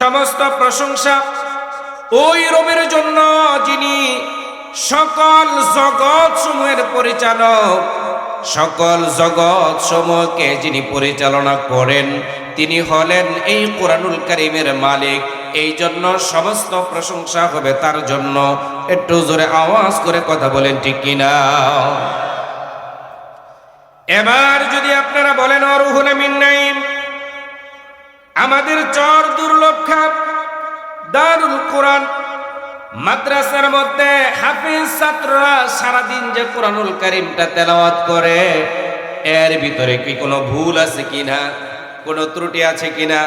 সমস্ত প্রশংসা ওই রবের জন্য যিনি সকল জগৎ সমূহের পরিচালক, সকল জগৎ সমূহকে যিনি পরিচালনা করেন তিনি হলেন এই কোরআনুল কারীমের মালিক। এই জন্য সমস্ত প্রশংসা হবে তার জন্য। একটু জোরে আওয়াজ করে কথা বলেন ঠিক কিনা? এবার যদি আপনারা বলেন রুহুল আমিন নাইম, আমাদের চর দুর্লভা দারুল কোরআন মাদ্রাসার মধ্যে হাফিজ ছাত্ররা সারাদিন যে কোরআনুল কারীমটা তেলাওয়াত করে, এর ভিতরে কি কোনো ভুল আছে কিনা, কোনো ত্রুটি আছে কিনা?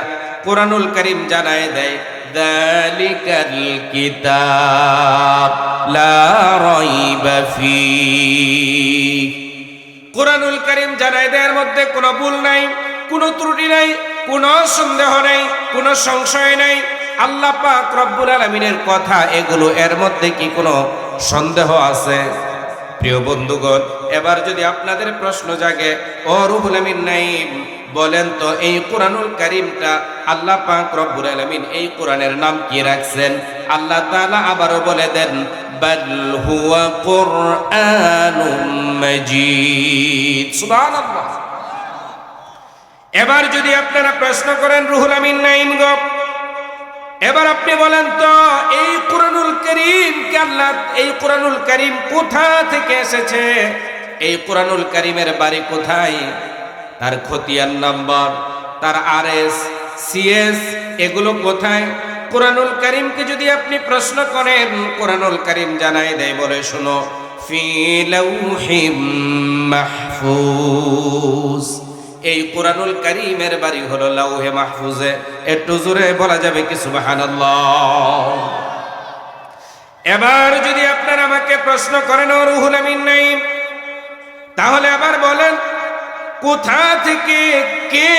কোরআনুল কারীম জানায় দেয়, যালিকাল কিতাব লা রাইবা ফীহ। কোরআনুল কারীম জানায় দেয় এর মধ্যে কোনো ভুল নাই, কোনো ত্রুটি নাই, কোনো সন্দেহ নাই, কোনো সংশয় নাই। আল্লাহ পাক রব্বুল আলামিনের কথা এগুলো, এর মধ্যে কি কোনো সন্দেহ আছে? প্রিয় বন্ধুগণ, এবার যদি আপনাদের প্রশ্ন জাগে, ও রুহুল আমিন নাইম বলেন তো এই কোরআনুল কারীমটা আল্লাহ পাক রব্বুল আলামিন এই কোরআনের নাম কি রাখছেন? আল্লাহ তাআলা আবারও বলে দেন, বাল হুয়া কুরআনুম মাজিদ। সুবহানাল্লাহ। এবার যদি আপনারা প্রশ্ন করেন রুহুল আমিন নাইম গো, এবার আপনি বলেন তো এই কোরআনুল কারীম কে আল্লাহ, এই কোরআনুল কারীম কোথা থেকে এসেছে? এই কোরআনুল কারীমের বাড়ি কোথায়? তার খতিয়ান নাম্বার, তার আরএস, সিএস এগুলো কোথায়? কোরআনুল কারীমকে যদি আপনি প্রশ্ন করেন, কোরআনুল কারীম জানায় দেয়, বলে শোনো, ফি লাউহিম মাহফুজ। এই কোরআনুল কারীমের বাড়ি হলো লাউহে মাহফুজে। একটু জোরে বলা যাবে কি সুবহানাল্লাহ? এবার যদি আপনারা আমাকে প্রশ্ন করেন ও রুহুল আমিন নাইম, তাহলে আবার বলেন কোথা থেকে কে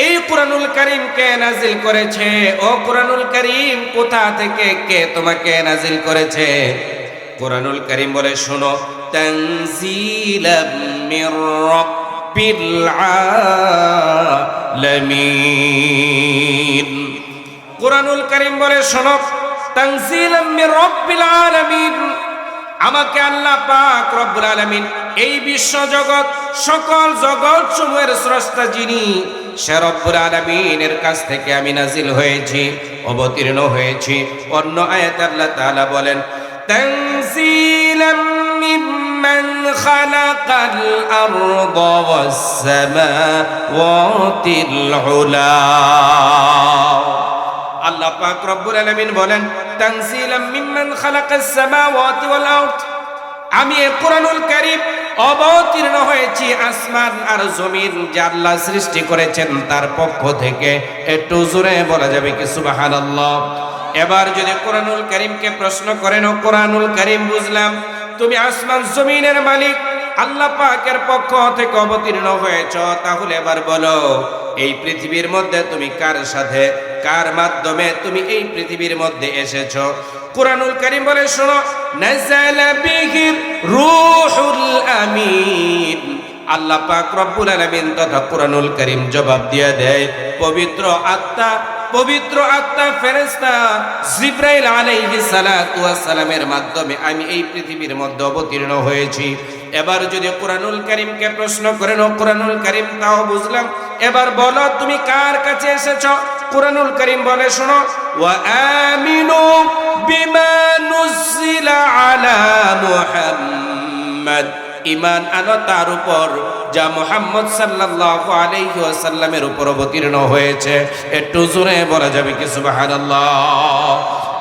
এই কোরআনুল কারীমকে নাজিল করেছে? ও কোরআনুল কারীম কোথা থেকে কে তোমাকে নাজিল করেছে? কোরআনুল কারীম বলে শোনো, তানজিলাম মির রাব্বিল আলামিন। কোরআনুল কারীম বলে শোনো, তানজিলাম মির রাব্বিল আলামিন। আমাকে আল্লাহ পাক রব্বুল আলামিন এই বিশ্ব জগৎ, সকল জগৎ সমূহের স্রষ্টা যিনি, সে রব্বুল আলামিনের কাছ থেকে আমি নাজিল হয়েছি, অবতীর্ণ হয়েছি। অন্য আয়াতে আল্লাহ তাআলা বলেন, তানজিলাম মিম্মান খালাকাল আরদা ওয়াস সামাওয়াতিল উলা। আল্লাহ পাক রব্বুল আলামিন বলেন, তানজিলাম মিম্মান খালাকাস সামাওয়াতি ওয়াল আরদ। আমি এই কোরআনুল কারীম অবতীর্ণ হয়েছি আসমান আর জমিন যা আল্লাহ সৃষ্টি করেছেন তার পক্ষ থেকে। একটু জোরে বলা যাবে কি সুবহানাল্লাহ? এবার যদি কোরআনুল কারীমকে প্রশ্ন করেন, ও কোরআনুল কারীম বুঝলাম তুমি আসমান জমিনের মালিক, আল্লাহ পাকের পক্ষ থেকে অবতীর্ণ হয়েছ, তাহলে এবার বলো এই পৃথিবীর মধ্যে তুমি কার সাথে, কার মাধ্যমে তুমি এই পৃথিবীর মধ্যে এসেছো? কোরআনুল কারীম বলে শোনো, নাযালা বিহির রূহুল আমিন। আল্লাহ পাক রব্বুল আলামিন তথা কোরআনুল কারীম জবাব দিয়ে দেয়, পবিত্র আত্মা, পবিত্র আত্মা ফেরেশতা জিবরাইল আলাইহিস সালাতু ওয়াস সালামের মাধ্যমে আমি এই পৃথিবীর মধ্যে অবতীর্ণ হয়েছি। এবার যদি কোরআনুল কারীমকে প্রশ্ন করেন, ও কোরআনুল কারীম তাও বুঝলাম, এবার বলো তুমি কার কাছে এসেছো? কোরআনুল কারীম বলে শোনো, ওয়া আমিনু বিমা নুজিলা আলা মুহাম্মদ। ঈমান আনো তার উপর যা মুহাম্মদ সাল্লাল্লাহু আলাইহি ওয়াসাল্লামের উপর অবতীর্ণ হয়েছে। একটু জোরে বলা যাবে কি সুবহানাল্লাহ?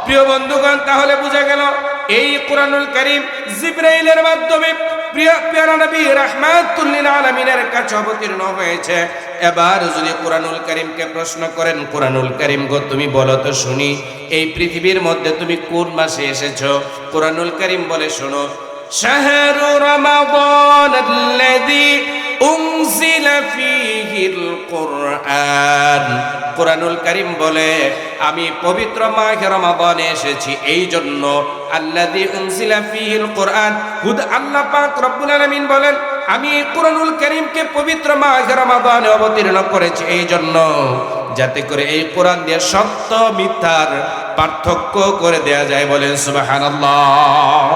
প্রিয় বন্ধুগণ, তাহলে বোঝা গেল এই কোরআনুল কারীম জিবরাইলের মাধ্যমে প্রিয় নবী রাহমাতুল লিল আলামিনের কাছে অবতীর্ণ হয়েছে। এবার যদি কোরআনুল কারীমকে প্রশ্ন করেন, কোরআনুল কারীম গো তুমি বলো তো শুনি এই পৃথিবীর মধ্যে তুমি কোন মাসে এসেছো? কোরআনুল কারীম বলে শোনো, শাহরু রমাদানাল্লাযী উনজিলা ফীহিল কুরআন। কোরআনুল কারীম বলে আমি পবিত্র মাহে রমাদানে এসেছি এই জন্য। আল্লাযী উনজিলা ফীহিল কুরআন, খুদ আল্লাহ পাক রব্বুল আলামিন বলেন আমি কোরআনুল কারীমকে পবিত্র মাহে রমাদানে অবতীর্ণ করেছি এই জন্য যাতে করে এই কোরআন দিয়ে সত্য মিথ্যার পার্থক্য করে দেয়া যায়। বলেন সুবহানাল্লাহ।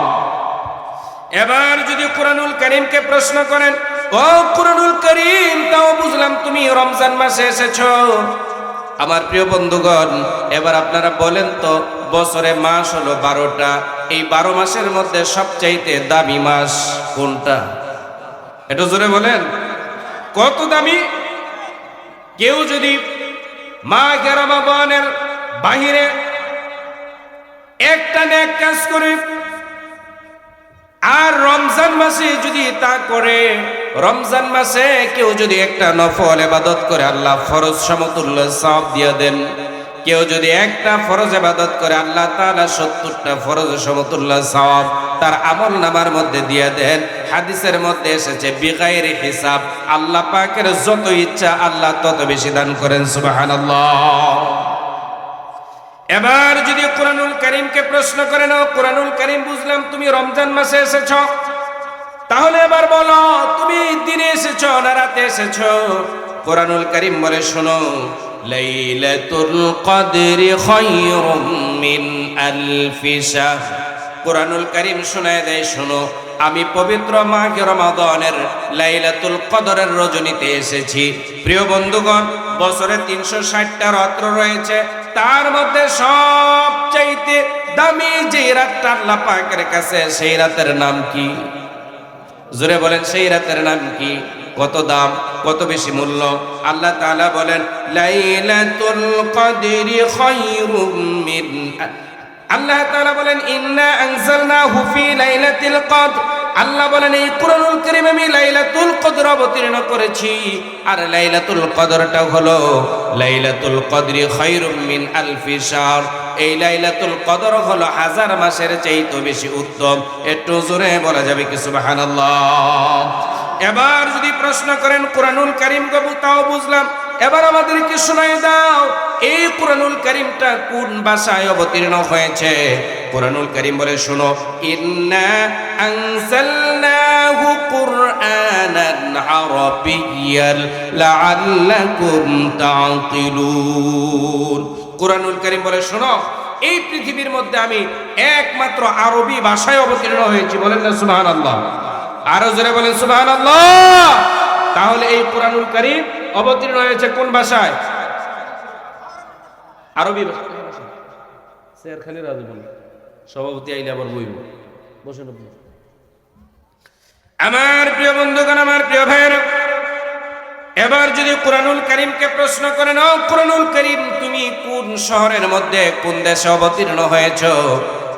এবার যদি কোরআনুল কারীমকে প্রশ্ন করেন, ও কোরআনুল কারীম, তাও বুঝলাম তুমি রমজান মাসে এসেছো। আমার প্রিয় বন্ধুগণ, এবার আপনারা বলেন তো, বছরে মাস হলো 12টা, এই 12 মাসের মধ্যে সবচাইতে দামি মাস কোনটা? একটু জোরে বলেন, কত দামি? কেউ যদি মাহে রমাদানের বাহিরে একটা নেক কাজ করে আর রমজান মাসে যদি তা করে, রমজান মাসে কেউ যদি একটা নফল ইবাদত করে, আল্লাহ ফরজ সমতুল্য সওয়াব দিয়ে দেন। কেউ যদি একটা ফরজ ইবাদত করে, আল্লাহ তাআলা 70টা ফরজ সমতুল্য সওয়াব তার আমল নামার মধ্যে দিয়ে দেন। হাদিসের মধ্যে এসেছে বিগাইরি হিসাব, আল্লাহ পাকের যত ইচ্ছা আল্লাহ তত বেশি দান করেন। সুবহানাল্লাহ। এবার যদি কোরআনুল কারীমকে প্রশ্ন করেন, ও কোরআনুল কারীম, বুঝলাম তুমি রমজান মাসে এসেছো, তাহলে এবার বলো তুমি দিনে এসেছো না রাতে এসেছো? কোরআনুল কারীম বলে, শোনো, লাইলাতুল কদরি খায়রুম মিন আলফি শাহর। কোরআনুল কারীম শোনায় দেয়, শোনো, আমি পবিত্র মাহে রমাদানের লাইলাতুল কদরের রজনীতে এসেছি। প্রিয় বন্ধুগণ, বছরে 360টা রাত্র রয়েছে, তার মধ্যে সবচাইতে দামি যে রাতটা আল্লাহ পাকের কাছে, সেই রাতের নাম কি? জোরে বলেন, সেই রাতের নাম কি? কত দাম, কত বেশি মূল্য? আল্লাহ তাআলা বলেন, লাইলাতুল কদরি খায়রুম মিন, আল্লাহ তাআলা বলেন, ইন্না আনজালনাহু ফি লাইলাতিল কদর। আল্লাহ বলেন, এই কুরআনুল কারীম আমি লাইলাতুল কদর অবতীর্ণ করেছি। আর লাইলাতুল কদরটা হলো লাইলাতুল কদরি খায়রুম মিন আলফি শাহর। এই লাইলাতুল কদর হলো 1000 মাসের চাইতে বেশি উত্তম। একটু জোরে বলা যাবে কি সুবহানাল্লাহ? এবার যদি প্রশ্ন করেন কুরআনুল কারীম কবু, তাও বুঝলাম, এবার আমাদেরকে শোনায় দাও এই কুরআনুল কারীমটা কোন ভাষায় অবতীর্ণ হয়েছে? কুরআনুল কারীম বলে, শোনো, ইন্না আনজালনাহু কুরআনান আরাবিয়্যান লাআল্লাকুম তা'কিলুন। কুরআনুল কারীম বলে, শোনো, এই পৃথিবীর মধ্যে আমি একমাত্র আরবি ভাষায় অবতীর্ণ হয়েছি। বলেন না সুবহানাল্লাহ? আরো জোরে বলেন সুবহানাল্লাহ। তাহলে এই কুরআনুল কারীম অবতীর্ণ হয়েছে কোন ভাষায়? আরবি ভাষায়। স্যার খালি রাজি বলেন, সভাপতি আইলে আবার বইব। বসেন আপনি। আমার প্রিয় বন্ধুগণ, আমার প্রিয় ভাইয়েরা, এবার যদি কুরআনুল কারীমকে প্রশ্ন করেন, ও কুরআনুল কারীম, তুমি কোন শহরের মধ্যে, কোন দেশে অবতীর্ণ হয়েছো?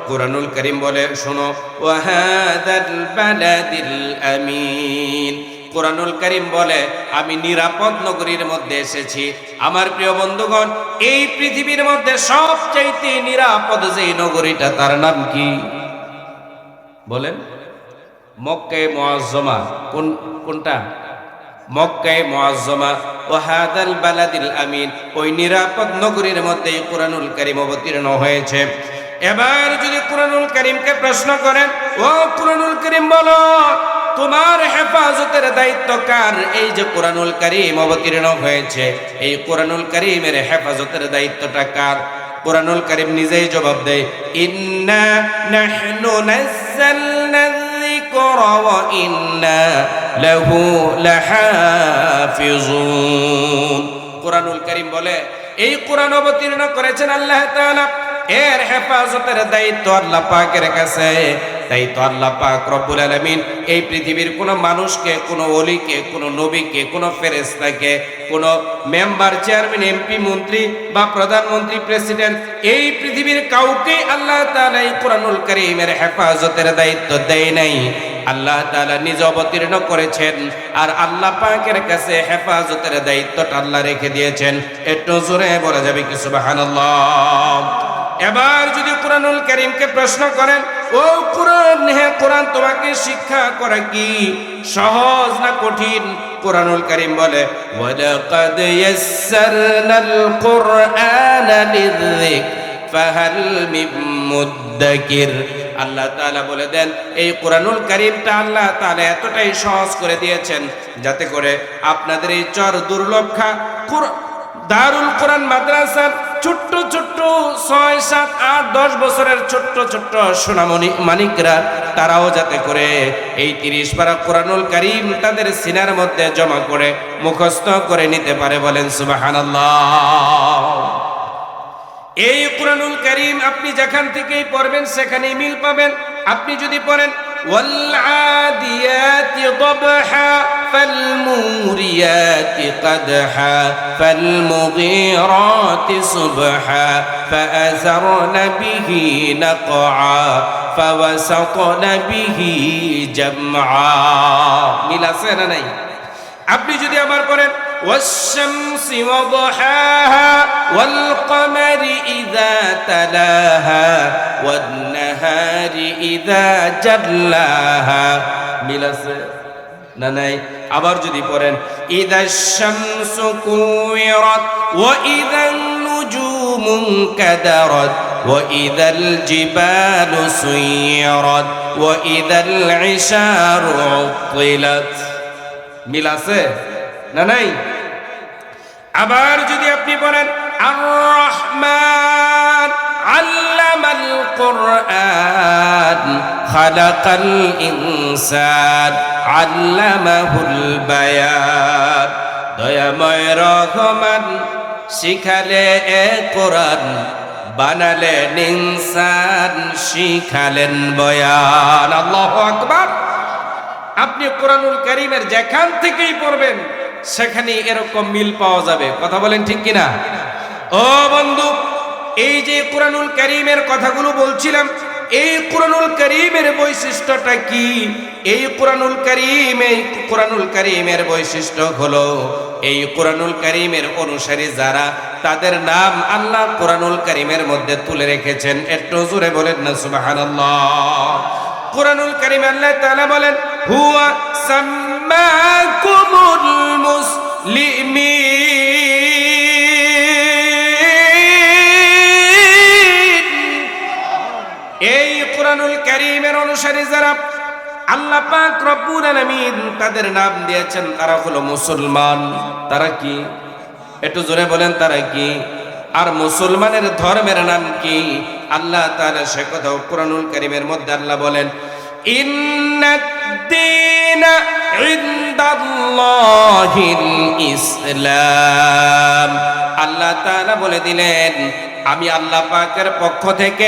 কুরআনুল কারীম বলে, শোনো, ওয়াহাদাল বালাদিল আমিন। কুরআনুল কারীম বলে, আমি নিরাপদ নগরীর মধ্যে এসেছি। আমার প্রিয় বন্ধুগণ, এই পৃথিবীর মধ্যে সবচাইতে নিরাপদ যে নগরীটা, তার নাম কি? বলেন। মক্কায়ে মুআজ্জমা। কোনটা? মক্কায়ে মুআজ্জমা। ওয়াহাদাল বালাদিল আমিন, ওই নিরাপদ নগরীর মধ্যে কুরআনুল কারীম অবতীর্ণ হয়েছে। এবার যদি কুরআনুল কারীমকে প্রশ্ন করেন, ও কুরআনুল কারীম, বলো তোমার হেফাজতের দায়িত্ব কার? এই যে কুরআনুল কারীম অবতীর্ণ হয়েছে, এই কুরআনুল কারীমের হেফাজতের দায়িত্বটা কার? কুরআনুল কারীম নিজেই জবাব দেয়, ইন্না নাহনু নাযালনা যিকরা ওয়া ইন্না লাহু লাহাফিজুন। কুরআনুল কারীম বলে, এই কুরআন অবতীর্ণ করেছেন আল্লাহ তাআলা, এর হেফাজতের দায়িত্ব আল্লাহ পাকের কাছে। তাই তো আল্লাহ পাক রব্বুল আলামিন এই পৃথিবীর কোনো মানুষকে, কোনো ওলিকে, কোনো নবীকে, কোনো ফেরেশতাকে, কোনো মেম্বার, চেয়ারম্যান, এমপি, মন্ত্রী বা প্রধানমন্ত্রী, প্রেসিডেন্ট, এই পৃথিবীর কাউকে আল্লাহ তাআলা এই কুরআনুল কারীমের হেফাজতের দায়িত্ব দেয় নাই। আল্লাহ তাআলা নিজে অবতীর্ণ করেছেন, আর আল্লাহ পাকের কাছে হেফাজতের দায়িত্বটা আল্লাহ রেখে দিয়েছেন। একটু জোরে বলা যাবে কি সুবহানাল্লাহ? এবার যদি কুরআনুল কারীমকে প্রশ্ন করেন, ও কুরআন, হে কুরআন, তোমাকে শিক্ষা করা কি সহজ না কঠিন? কুরআনুল কারীম বলে, ওয়ালাকাদ ইয়াসসারনাল কুরআনা লিযিকর ফাহাল মিন মুদ্দাকির। আল্লাহ তাআলা বলে দেন, এই কুরআনুল কারীমটা আল্লাহ তাআলা এতটাই সহজ করে দিয়েছেন, যাতে করে আপনাদের এই চর দুর্লভা দারুল কোরআন মাদ্রাসার ছোট্ট ছোট্ট 6, 7, 8, 10 বছরের ছোট্ট ছোট্ট সোনামণি মানিকরা তারাও যাতে করে এই 30 পারা কোরআনুল কারীম তাদের সিনার মধ্যে জমা করে মুখস্থ করে নিতে পারে। বলেন সুবহানাল্লাহ। এই কোরআনুল কারীম আপনি যেখান থেকেই পড়বেন সেখানেই মিল পাবেন। আপনি যদি পড়েন والعاديات ضبحا فالموريات قدحا فالمغيرات صبحا فأثرن به نقعا فوسطن به جمعا মিল আছে না নাই? আপনি যদি আবার পড়েন والشمس وضحاها والقمر إذا تلاها والنهار إذا جلاها মিল আছে না নাই? আবার যদি পড়েন إذا الشمس كورت وإذا النجوم انكدرت وإذا الجبال سيرت وإذا العشار عطلت মিল আছে না নাই? আবার যদি আপনি বলেন আর রহমান আল্লামাল কুরআন খালাকাল ইনসান আল্লামাহুল বায়ান, দয়াময় রহমান শিখালে এ কোরআন বানালেন ইনসান শিখালেন বয়ান। আল্লাহু আকবার। আপনি কোরআনুল কারীমের যেখান থেকেই পড়বেন সেখানে এরকম মিল পাওয়া যাবে। কথা বলেন ঠিক কিনা? ও বন্ধু, এই যে কোরআনুল কারীমের কথাগুলো বলছিলাম, এই কোরআনুল কারীমের বৈশিষ্ট্যটা কি? এই কোরআনুল কারীমের বৈশিষ্ট্য হলো এই কোরআনুল কারীমের অনুসারী যারা তাদের নাম আল্লাহ কোরআনুল কারীমের মধ্যে তুলে রেখেছেন। একটু জোরে বলেন না সুবহানাল্লাহ। কোরআনুল কারীমে আল্লাহ তাআলা বলেন হুয়া সাম্মাকুমুল মুসলিমিন। এই কোরআনুল কারীমের অনুসারী যারা আল্লাহ পাক রব্বুল আলামিন তাদের নাম দিয়েছেন তারা হলো মুসলমান। তারা কি? একটু জোরে বলেন তারা কি? আর মুসলমানের ধর্মের নাম কি? আল্লাহ তাআলা সে কথা কোরআনুল কারীমের মধ্যে আল্লাহ বলেন ইন্নাদ-দীনা ইনদাল্লাহিল ইসলাম। আল্লাহ তাআলা বলে দিলেন আমি আল্লাহ পাকের পক্ষ থেকে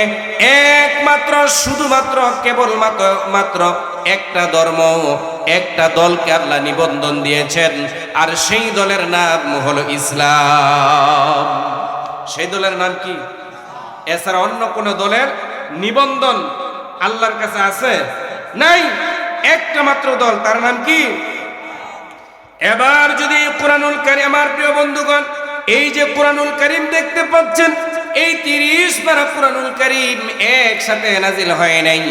একমাত্র শুধুমাত্র কেবলমাত্র একটা ধর্ম একটা দলকে আল্লাহ নিবন্ধন দিয়েছেন, আর সেই দলের নাম হলো ইসলাম। সেই দলের নাম কি? এছাড়া অন্য কোন দলের নিবন্ধন আল্লাহর কাছে আছে? নাই, একটা মাত্র দল, তার নাম কি? এবার যদি কোরআনুল কারীম, আমার প্রিয় বন্ধুগণ, এই যে কোরআনুল কারীম দেখতে পাচ্ছেন, এই 30 পারা কোরআনুল কারীম একসাথে নাজিল হয় নাই।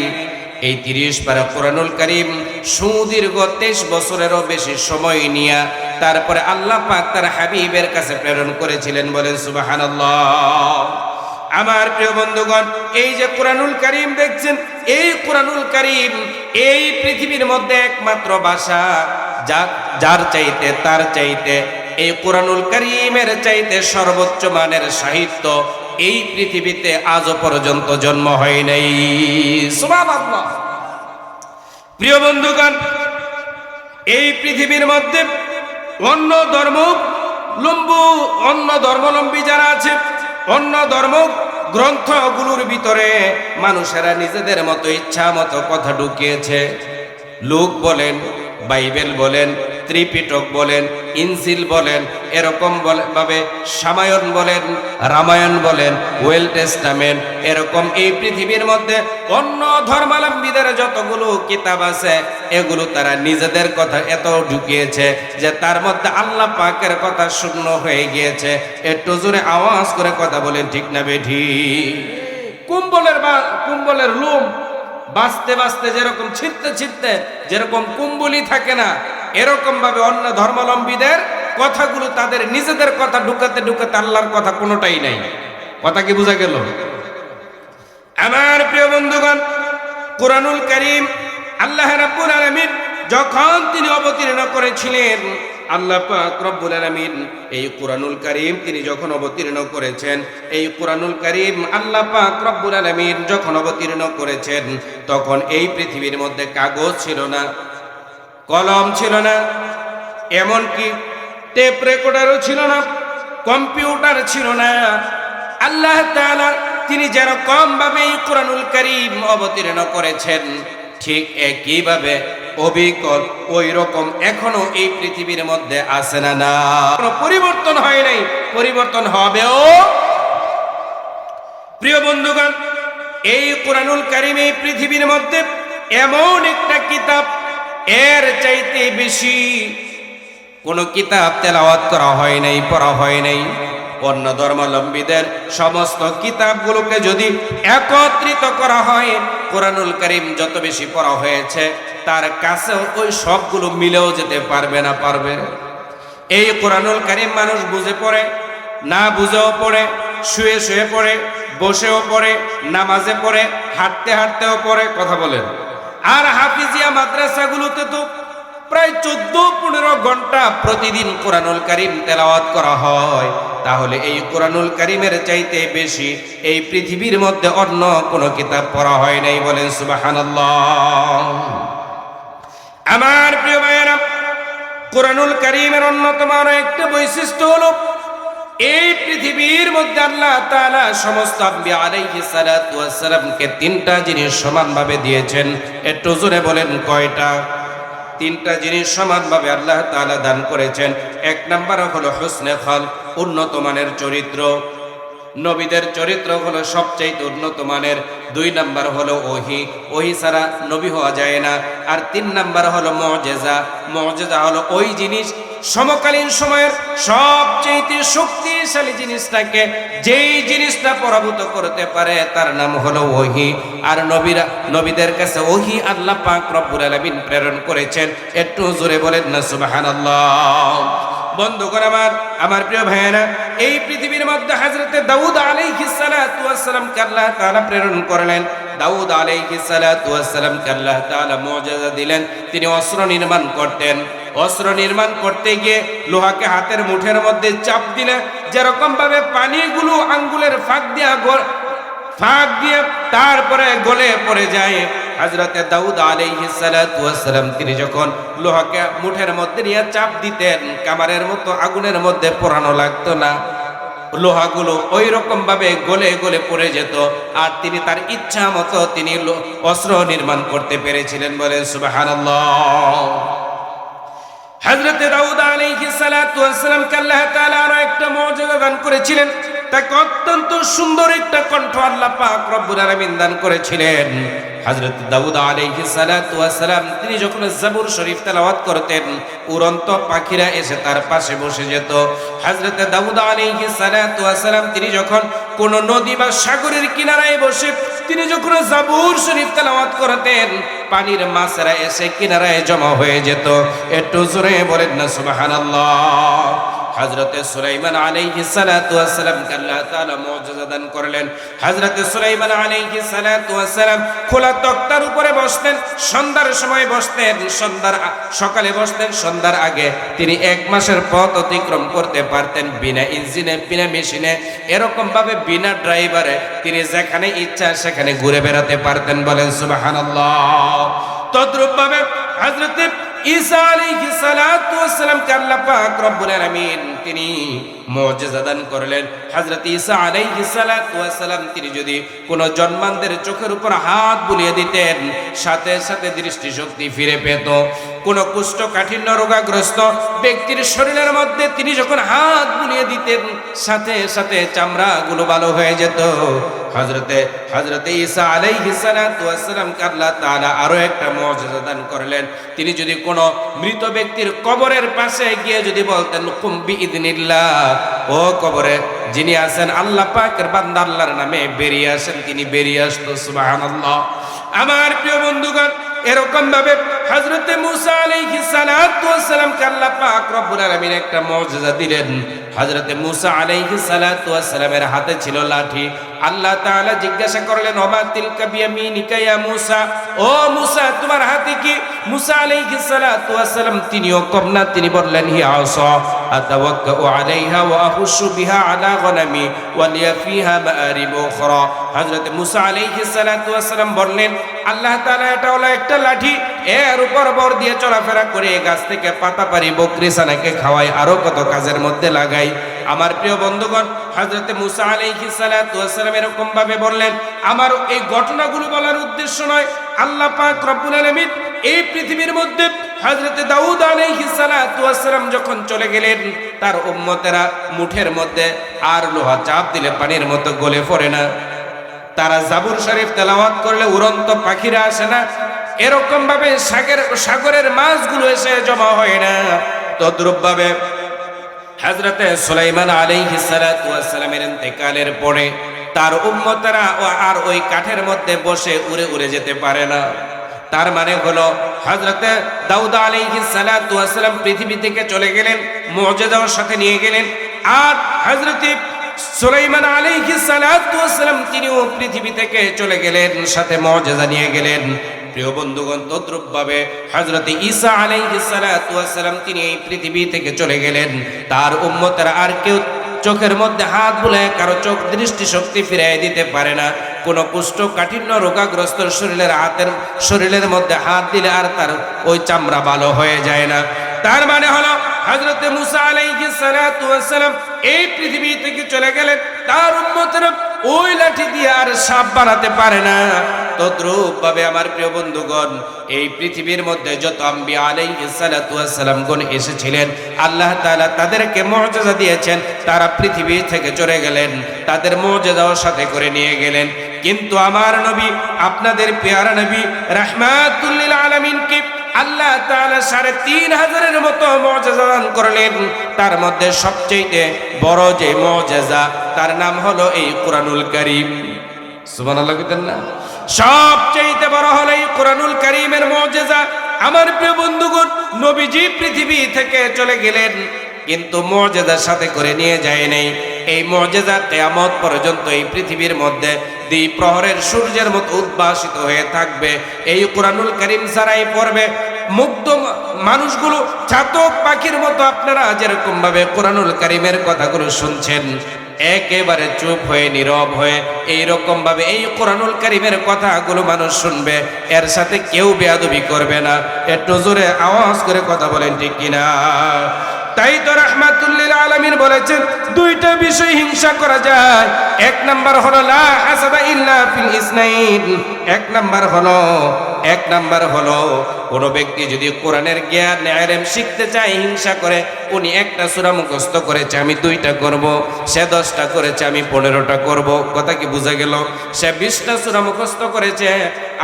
এই 30 পারা কোরআনুল কারীম সুদীর্ঘ 23 বছরেরও বেশি সময় নিয়ে তারপরে আল্লাহ পাক তার হাবিবের কাছে প্রেরণ করেছিলেন। বলেন সুবহানাল্লাহ। আমার প্রিয় বন্ধুগণ, এই যে কোরআনুল কারীম দেখছেন, এই কোরআনুল কারীম এই পৃথিবীর মধ্যে একমাত্র ভাষা যার চাইতে তার চাইতে এই কোরআনুল কারীমের চাইতে সর্বোচ্চ মানের সাহিত্য এই পৃথিবীতে আজও পর্যন্ত জন্ম হয় নাই। সুবহানাল্লাহ। প্রিয় বন্ধুগণ, এই পৃথিবীর মধ্যে অন্য ধর্মাবলম্বী যারা আছে, অন্য ধর্ম গ্রন্থগুলোর ভিতরে মানুষেরা নিজেদের মতো ইচ্ছা মতো কথা ঢুকিয়েছে। লুক বলেন, বাইবেল বলেন, ত্রিপিটক বলেন, ইনজিল বলেন, এরকম ভাবে সামায়ন বলেন, রামায়ণ বলেন, ওয়েল টেস্টামেন্ট, এরকম এই পৃথিবীর মধ্যে অন্য ধর্মাবলম্বীদের যতগুলো কিতাব আছে এগুলো তারা নিজেদের কথা এত ঢুকিয়েছে যে তার মধ্যে আল্লাহ পাকের কথা শূন্য হয়ে গিয়েছে। একটু জোরে আওয়াজ করে কথা বলেন ঠিক না বেঠিক? কুম্বলের লোম বাঁচতে বাঁচতে যেরকম ছিঁড়তে যেরকম কুম্বলি থাকে না, এরকম ভাবে অন্য ধর্মাবলম্বীদের কথাগুলো তাদের নিজেদের কথা ঢুকাতে আল্লাহর কথা কোনোটাই নাই। কথা কি বোঝা গেল? আমার প্রিয় বন্ধুগণ, কোরআনুল কারীম আল্লাহ রাব্বুল আলামিন যখন তিনি অবতীর্ণ করেছিলেন, আল্লাহ পাক রব্বুল আলামিন এই কুরআনুল কারীম তিনি যখন অবতীর্ণ করেছেন, এই কুরআনুল কারীম আল্লাহ পাক রব্বুল আলামিন যখন অবতীর্ণ করেছেন, তখন এই পৃথিবীর মধ্যে কাগজ ছিল না, কলম ছিল না, এমনকি টেপ রেকর্ডারও ছিল না, কম্পিউটার ছিল না। আল্লাহ তাআলা তিনি যেরকম ভাবে এই কুরআনুল কারীম অবতীর্ণ করেছেন, ঠিক একইভাবে অবিকল ওই রকম এখনো এই পৃথিবীর মধ্যে আছে না? না, কোনো পরিবর্তন হয় নাই, পরিবর্তন হবেও। প্রিয় বন্ধুগণ, এই কুরআনুল কারীম এই পৃথিবীর মধ্যে এমন একটা কিতাব, এর চাইতে বেশি কোন কিতাব তেলাওয়াত করা হয় নাই, পড়া হয় নাই। অন্য ধর্মাবলম্বীদের সমস্ত কিতাবগুলোকে যদি একত্রিত করা হয়, কুরআনুল কারীম যত বেশি পড়া হয়েছে তার কাছে ওই সবগুলো মিলেও যেতে পারবে না, পারবে। এই কুরআনুল কারীম মানুষ বুঝে পড়ে, না বুঝেও পড়ে, শুয়ে শুয়ে পড়ে, বসেও পড়ে, নামাজে পড়ে, হাঁটতে হাঁটতেও পড়ে। কথা বলেন। আর হাফিজিয়া মাদ্রাসাগুলোতে তো প্রায় 14-15 ঘন্টা প্রতিদিন কুরআনুল কারীম তেলাওয়াত করা হয়। তাহলে এই কুরআনুল কারীমের চাইতে বেশি এই পৃথিবীর মধ্যে অন্য কোনো কিতাব পড়া হয় নাই। বলেন সুবহানাল্লাহ। আমার প্রিয় ভাইয়েরা, কুরআনুল কারীমের অন্যতম আরো একটা বৈশিষ্ট্য হলো, এই পৃথিবীর মধ্যে আল্লাহ তাআলা সমস্ত আম্বিয়া আলাইহিস সালাতু ওয়াস সালামকে 3টা জিনিস সমানভাবে দিয়েছেন। একটু জোরে বলেন, কয়টা? 3টা জিনিস সমানভাবে আল্লাহ তাআলা দান করেছেন। 1 নাম্বার হলো হুসনে খালক, উন্নত মানের চরিত্র। নবীদের চরিত্র হলো সবচেয়ে উন্নত মানের। 2 নাম্বার হলো ওহী, ওহী ছাড়া নবী হওয়া যায় না। আর 3 নাম্বার হলো মুজিজা, মুজিজা হলো ওই জিনিস সমকালীন সময়ের সবচেয়ে শক্তিশালী জিনিসটাকে, যেই জিনিসটা পরাভূত করতে পারে তার নাম হলো ওহী। আর নবীদের কাছে ওহী আল্লাহ পাক রব্বুল আলামিন প্রেরণ করেছেন। একটু জোরে বলেন না সুবহানাল্লাহ। বন্ধুগণ আমার প্রিয় ভাইয়েরা, এই পৃথিবীর মধ্যে হযরতে দাউদ আলাইহিস সালাতু ওয়াস সালামকে আল্লাহ তাআলা প্রেরণ করলেন। দাউদ আলাইহিস সালাতু ওয়াস সালামকে আল্লাহ তাআলা মুজিজা দিলেন। তিনি অস্ত্র নির্মাণ করতেন। অস্ত্র নির্মাণ করতে গিয়ে লোহাকে হাতের মুঠের মধ্যে চাপ দিলে যেরকম ভাবে পানিগুলো আঙ্গুলের ফাঁক দিয়ে তারপরে গলে পড়ে যায়, হযরতে দাউদ আলাইহিস সালাতু ওয়াস সালাম তিনি যখন লোহাকে মুঠের মধ্যে নিয়ে চাপ দিতেন, কামারের মতো আগুনের মধ্যে পোড়ানো লাগতো না, লোহাগুলো ওই রকম ভাবে গলে গলে পড়ে যেত। আর তিনি তার ইচ্ছা মতো তিনি অস্ত্র নির্মাণ করতে পেরেছিলেন। বলেন সুবহানাল্লাহ। হযরতে দাউদ আলাইহিস সালাতু ওয়াস সালামকে আল্লাহ তাআলা আরো একটা মুজিজা দান করেছিলেন। তাকে অত্যন্ত সুন্দর একটা কণ্ঠ আল্লাহ পাক রব্বুল আলামিন দান করেছিলেন। হযরত দাউদ আলাইহিস সালাতু ওয়াস সালাম তিনি যখন জাবুর শরীফ তেলাওয়াত করতেন, উড়ন্ত পাখিরা এসে তার পাশে বসে যেত। হযরত দাউদ আলাইহিস সালাতু ওয়াস সালাম তিনি যখন কোন নদী বা সাগরের কিনারায় বসে তিনি যখন জাবুর শরীফ তেলাওয়াত করতেন, পানির মাছেরা এসে কিনারায় জমা হয়ে যেত। একটু জোরে বলেন না সুবহানাল্লাহ। হযরতে সুলাইমান আলাইহিস সালাতু ওয়াস সালাম কে আল্লাহ তাআলা মুজিজা দান করলেন। হযরতে সুলাইমান আলাইহিস সালাতু ওয়াস সালাম খোলা তক্তার উপরে বসতেন, সন্ধ্যার সময় বসতেন, সকালে বসতেন, সন্ধ্যার আগে তিনি 1 মাসের পথ অতিক্রম করতে পারতেন বিনা ইঞ্জিনে, বিনা মেশিনে, এরকম ভাবে বিনা ড্রাইভারে তিনি যেখানে ইচ্ছা সেখানে ঘুরে বেড়াতে পারতেন। বলেন সুবহানাল্লাহ। তদ্রূপ ভাবে হযরতে ঈসা আলাইহিস সালাতু ওয়াস সালাম কে আল্লাহ পাক রব্বুল আলামিন তিনি মুজিজা দান করলেন। হযরত ঈসা আলাইহিস সালাতু ওয়াস সালাম তিনি যদি কোন জন্মান্ধের চোখের উপর হাত বুলিয়ে দিতেন, সাথে সাথে দৃষ্টিশক্তি ফিরে পেত। কোন কুষ্ঠকাঠিন্য রোগাগ্রস্ত ব্যক্তির শরীরের মধ্যে তিনি যখন হাত বুলিয়ে দিতেন, সাথে সাথে চামড়াগুলো ভালো হয়ে যেত। হযরতে ঈসা আলাইহিস সালাতু ওয়াস সালাম কে আল্লাহ তাআলা আরো একটা মুজিজা দান করলেন। তিনি যদি কোন মৃত ব্যক্তির কবরের পাশে গিয়ে যদি বলতেন কুম বিইذنিল্লাহ, ও কবরে যিনি আছেন আল্লাহ পাকের বান্দা আল্লাহর নামে বেরিয়ে আসেন, তিনি বেরিয়ে আসতো। সুবহানাল্লাহ। আমার প্রিয় বন্ধুগণ, এরকম ভাবে হযরতে মূসা আলাইহিস সালাতু ওয়াস সালাম কে আল্লাহ পাক রব্বুল আলামিন একটা মুজিজা দিলেন। হযরতে মূসা আলাইহিস সালাতু ওয়াস সালামের হাতে ছিল লাঠি। আল্লাহ তাআলা জিজ্ঞাসা করলেন ওমা তিলকা বিয়ামিনিকা ইয়া মূসা, ও মূসা তোমার হাতে কি? মুসা আলাইহিস সালাতু ওয়াস সালাম তিনিও কম না, তিনি বললেন হি আসা আতাওয়াক্কাউ আলাইহা ওয়া আহুশু বিহা আলা গনামি ওয়া লিয়া ফিহা মাআরিব উখরা। হযরত মুসা আলাইহিস সালাতু ওয়াস সালাম বললেন আল্লাহ তাআলা এটা হলো একটা লাঠি, এর উপর বর দিয়ে চলাফেরা করে গাছ থেকে পাতা পারি বকরি ছানাকে খাওয়াই, আরো কত কাজের মধ্যে লাগাই। আমার প্রিয় বন্ধুগণ, হযরত মুসা আলাইহিস সালাতু ওয়াস সালাম এরকম ভাবে বললেন। আমার এই ঘটনাগুলো বলার উদ্দেশ্য নয়, আল্লাহ পাক রব্বুল আলামিন এই পৃথিবীর মধ্যে হযরত দাউদ আলাইহিস সালাতু ওয়াস সালাম যখন চলে গেলেন, তার উম্মতেরা মুঠের মধ্যে আর লোহা চাপ দিলে পানির মতো গলে পড়ে না, তারা জাবুর শরীফ তেলাওয়াত করলে উড়ন্ত পাখিরা আসে না, এরকম ভাবে সাগরের মাছগুলো এসে জমা হয় না, তদ্রূপ ভাবে হযরতে সুলাইমান আলাইহিস সালাতু ওয়াস সালামের ইন্তেকালের পরে তার উম্মতেরা আর ওই কাঠের মধ্যে বসে উড়ে উড়ে যেতে পারে না। তার মানে হলো হযরতে দাউদ আলাইহিস সালাতু ওয়াস সালাম পৃথিবী থেকে চলে গেলেন, মুজিজার সাথে নিয়ে গেলেন, আর হযরতে সুলাইমান আলাইহিস সালাতু ওয়াস সালাম তিনিও পৃথিবী থেকে চলে গেলেন, সাথে মুজিজা নিয়ে গেলেন। প্রিয় বন্ধুগণ, তদ্রূপ ভাবে হযরত ঈসা আলাইহিস সালাতু ওয়াস সালাম তিনি এই পৃথিবী থেকে চলে গেলেন, তার উম্মতেরা আর কেউ চোখের মধ্যে হাত বুলায় কারো চোখ দৃষ্টি শক্তি ফিরিয়ে দিতে পারে না। কোন কুষ্ঠকাঠিন্য রোগাগ্রস্ত শরীরের মধ্যে হাত দিলে আর তার ওই চামড়া ভালো হয়ে যায় না। তার মানে হলো হযরত মুসা আলাইহিস সালাতু ওয়াস সালাম এই পৃথিবী থেকে চলে গেলেন, তার উম্মতেরা ওই লাঠি দিয়ে আর সাপ বানাতে পারে না। তদ্রূপ ভাবে আমার প্রিয় বন্ধুগণ, এই পৃথিবীর মধ্যে যত আম্বিয়া আলাইহিস সালাতু ওয়াস সালাম গণ এসেছিলেন, আল্লাহ তাআলা তাদেরকে মুজিজা দিয়েছেন, তারা পৃথিবী থেকে চলে গেলেন, তাদের মুজিজাও সাথে করে নিয়ে গেলেন। কিন্তু আমার নবী, আপনাদের পেয়ারা নবী রাহমাতুল লিল আলামিনকে আল্লাহ তাআলা ৩৫০০-এর মতো মুজিজা দান করলেন। তার মধ্যে সবচেয়ে বড় যে মুজিজা, তার নাম হলো এই কুরআনুল কারীম। সুবহানাল্লাহ বলেন না? সবচেয়ে বড় হলো এই কুরআনুল কারীমের মুজিজা। আমার প্রিয় বন্ধুগণ, নবীজি পৃথিবী থেকে চলে গেলেন, কিন্তু মুজিজার সাথে করে নিয়ে যায় নাই। এই মুজিজা কিয়ামত পর্যন্ত এই পৃথিবীর মধ্যে দ্বিপ্রহরের সূর্যের মতো উদ্ভাসিত হয়ে থাকবে। এই কুরআনুল কারীম ছাড়াই পড়বে মুগ্ধ মানুষগুলো, চাতক পাখির মতো আপনারা যেরকম ভাবে কুরআনুল কারীমের কথাগুলো শুনছেন, একেবারে চুপ হয়ে নীরব হয়ে এইরকম ভাবে এই কুরআনুল কারীমের কথাগুলো মানুষ শুনবে, এর সাথে কেউ বেয়াদবি করবে না। একটু জোরে আওয়াজ করে কথা বলেন, ঠিক কিনা? তাই তো রাহমাতুল লিল আলামিন বলেছেন, দুইটা বিষয় হিংসা করা যায়। এক নাম্বার হলো লা হাসাদা ইল্লা ফিল ইসনাইন। এক নাম্বার হলো কোন ব্যক্তি যদি কোরআনের জ্ঞান ইলম শিখতে চায়, হিংসা করে, উনি একটা সূরা মুখস্থ করেছে আমি 2টা করব, সে 10টা করেছে আমি 15টা করব। কথা কি বোঝা গেল? সে 20টা সূরা মুখস্থ করেছে,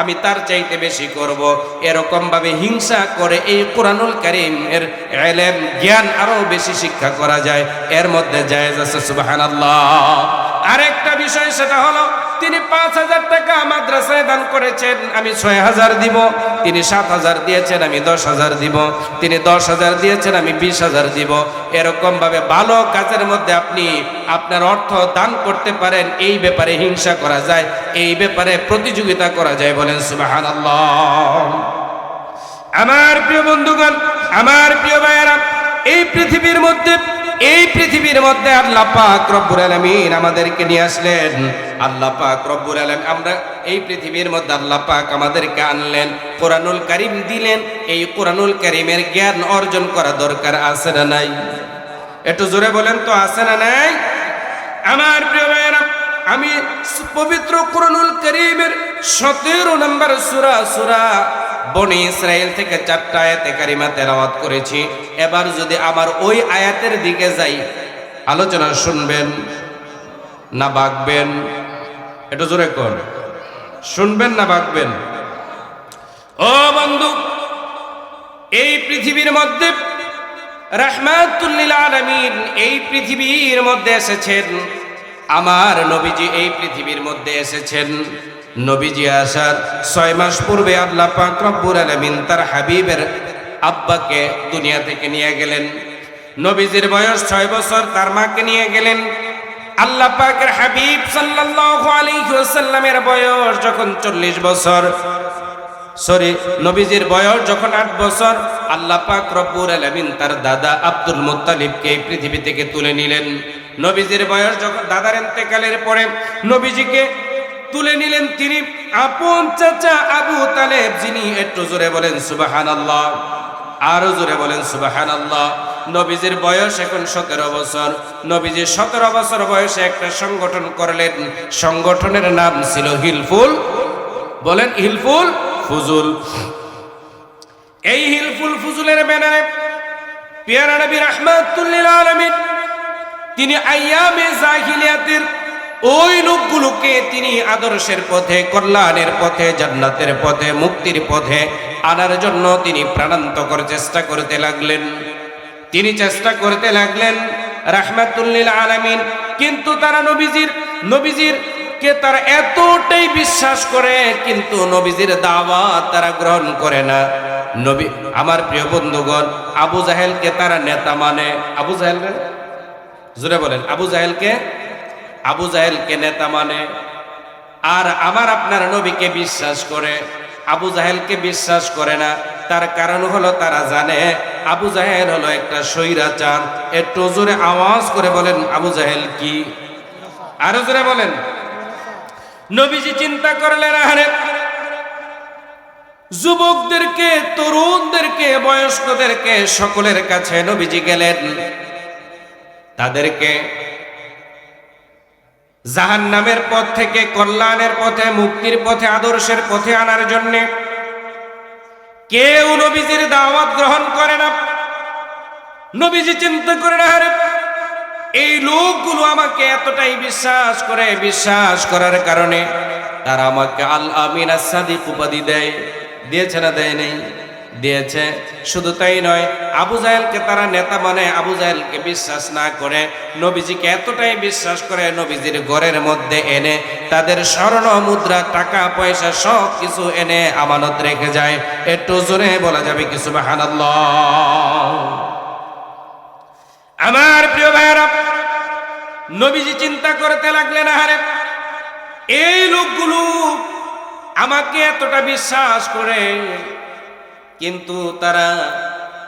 আমি তার চাইতে বেশি করব। এরকম ভাবে হিংসা করে এই কুরআনুল কারীমের ইলম জ্ঞান আরো বেশি শিক্ষা করা যায়, এর মধ্যে জায়েজ আছে। সুবহানাল্লাহ। আরেকটা বিষয়, সেটা হলো তিনি ৫,০০০ টাকা মাদ্রাসায় দান করেছেন, আমি ৬,০০০ দিব। তিনি ৭,০০০ দিয়েছেন, আমি ১০,০০০ দিব। তিনি ১০,০০০ দিয়েছেন, আমি ২০,০০০ দিব। এরকম ভাবে ভালো কাজের মধ্যে আপনি আপনার অর্থ দান করতে পারেন, এই ব্যাপারে হিংসা করা যায়, এই ব্যাপারে প্রতিযোগিতা করা যায়। বলেন সুবহানাল্লাহ। আমার প্রিয় বন্ধুগণ, আমার প্রিয় ভাইয়েরা, এই পৃথিবীর মধ্যে আল্লাহ পাক রব্বুল আলামিন আমাদেরকে নিয়ে আসলেন। আল্লাহ পাক রব্বুল আলামিন, আমরা এই পৃথিবীর মধ্যে আল্লাহ পাক আমাদেরকে আনলেন, কুরআনুল কারীম দিলেন। এই কুরআনুল কারীমের জ্ঞান অর্জন করা দরকার আছে না নাই? একটু জোরে বলেন তো, আছে না নাই? আমার প্রিয় ভাইয়েরা, আমি পবিত্র কুরআনুল কারীমের 17 নম্বর সূরা বনি ইসরাইল থেকে 4টা আয়াতে কারিমা তেলাওয়াত করেছি। এবার যদি আমার ওই আয়াতের দিকে যাই, আলোচনা শুনবেন না বাগবেন? একটু জোরে কোন, শুনবেন না বাগবেন? ও বন্ধু, এই পৃথিবীর মধ্যে রাহমাতুল লিল আলামিন এই পৃথিবীর মধ্যে এসেছেন। আমার নবীজি এই পৃথিবীর মধ্যে এসেছেন। নবীজি আসার 6 মাস পূর্বে আল্লাহ পাক রব্বুল আলামিন তার হাবিবের আব্বাকে দুনিয়া থেকে নিয়ে গেলেন। নবীজির বয়স 6 বছর, তার মাকে নিয়ে গেলেন। আল্লাহ পাকের হাবিব সাল্লাল্লাহু আলাইহি ওয়াসাল্লামের বয়স যখন 40 বছর, নবীজির বয়স যখন 8 বছর, আল্লাহ পাক রব্বুল আলামিন তার দাদা আব্দুল মুত্তালিবকে এই পৃথিবী থেকে তুলে নিলেন। নবীজির বয়স যখন দাদার ইন্তেকালের পরে নবীজিকে তুলে নিলেন তিনি আপন চাচা আবু তালেব, যিনি একটু জোরে বলেন সুবহানাল্লাহ, আরো জোরে বলেন সুবহানাল্লাহ। নবীজির বয়স এখন 17 বছর। নবীজি 17 বছর বয়সে একটা সংগঠন করলেন, সংগঠনের নাম ছিল হিলফুল, বলেন হিলফুল ফুজুল। এই হিলফুল ফুজুলের ব্যানারে পেয়ারা নবী রাহমাতুল লিল আলামিন তিনি আইয়ামে জাহিলিয়াতের ওই লোকগুলোকে তিনি আদর্শের পথে, কল্যাণের পথে, জান্নাতের পথে, মুক্তির পথে আনার জন্য তিনি প্রাণান্তকর চেষ্টা করতে লাগলেন। তিনি চেষ্টা করতে লাগলেন রাহমাতুল লিল আলামিন। কিন্তু তারা নবীজির কে তারা এতটাই বিশ্বাস করে, কিন্তু নবীজির দাওয়াত তারা গ্রহণ করে না। নবী আমার প্রিয় বন্ধুগণ, আবু জাহেলকে তারা নেতা মানে। আবু জাহেল জোরে বলেন, আবু জাহেলকে নেতা মানে, আর আমার আপনার নবীকে বিশ্বাস করে। আবু জাহেলকে বিশ্বাস করে না। তার কারণ হলো তারা জানে আবু জাহেল হলো একটা স্বৈরাচার। একটু জোরে আওয়াজ করে বলেন আবু জাহেল কি? আরো জোরে বলেন। নবীজি চিন্তা করলেন, আরে যুবকদেরকে, তরুণদেরকে, বয়স্কদেরকে সকলের কাছে নবীজি গেলেন, তাদেরকে জাহান্নামের পথ থেকে কল্যাণের পথে, মুক্তির পথে, আদর্শের পথে আনার জন্য কেউ নবীজির দাওয়াত গ্রহণ করে না। নবীজি চিন্তা করে, আরে এই লোকগুলো আমাকে এতটাই বিশ্বাস করে, বিশ্বাস করার কারণে তারা আমাকে আল আমিন আস-সাদিক উপাধি দেয়। দিয়েছে না দেয় নেই? দিয়েছে। শুধু তাই নয়, আবু জাহেলকে তারা নেতা মানে। আবু জাহেলকে বিশ্বাস না করে নবীজিকে এতটাই বিশ্বাস করে, নবীজির ঘরের মধ্যে এনে তাদের স্বর্ণ মুদ্রা, টাকা পয়সা সব কিছু এনে আমানত রেখে যায়। একটু জোরে বলা যাবে কি সুবহানাল্লাহ? আমার প্রিয় ভাইরা, নবীজি চিন্তা করতে লাগলেন, আরে এই লোকগুলো আমাকে এতটা বিশ্বাস করে, কিন্তু তারা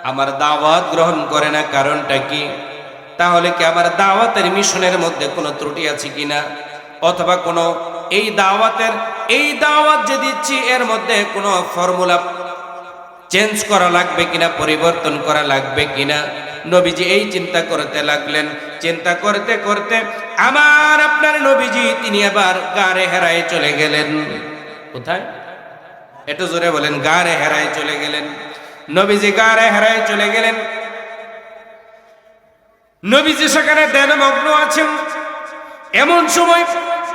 আমার দাওয়াত গ্রহণ করে না। কারণটা কি? তাহলে কি আমার দাওয়াতের মিশনের মধ্যে কোনো ত্রুটি আছে কিনা, অথবা কোনো এই দাওয়াত যে দিচ্ছি এর মধ্যে কোনো ফর্মুলা চেঞ্জ করা লাগবে কিনা, পরিবর্তন করা লাগবে কিনা? নবীজি এই চিন্তা করতে লাগলেন। চিন্তা করতে করতে আমার আপনার নবীজি তিনি আবার গাড়ে হেরায় চলে গেলেন। কোথায়? একটু জোরে বলেন। গাড়ে হেরায় চলে গেলেন। নবীজি গাড়ে হেরায় চলে গেলেন। নবীজি সেখানে ধ্যানমগ্ন আছেন। এমন সময়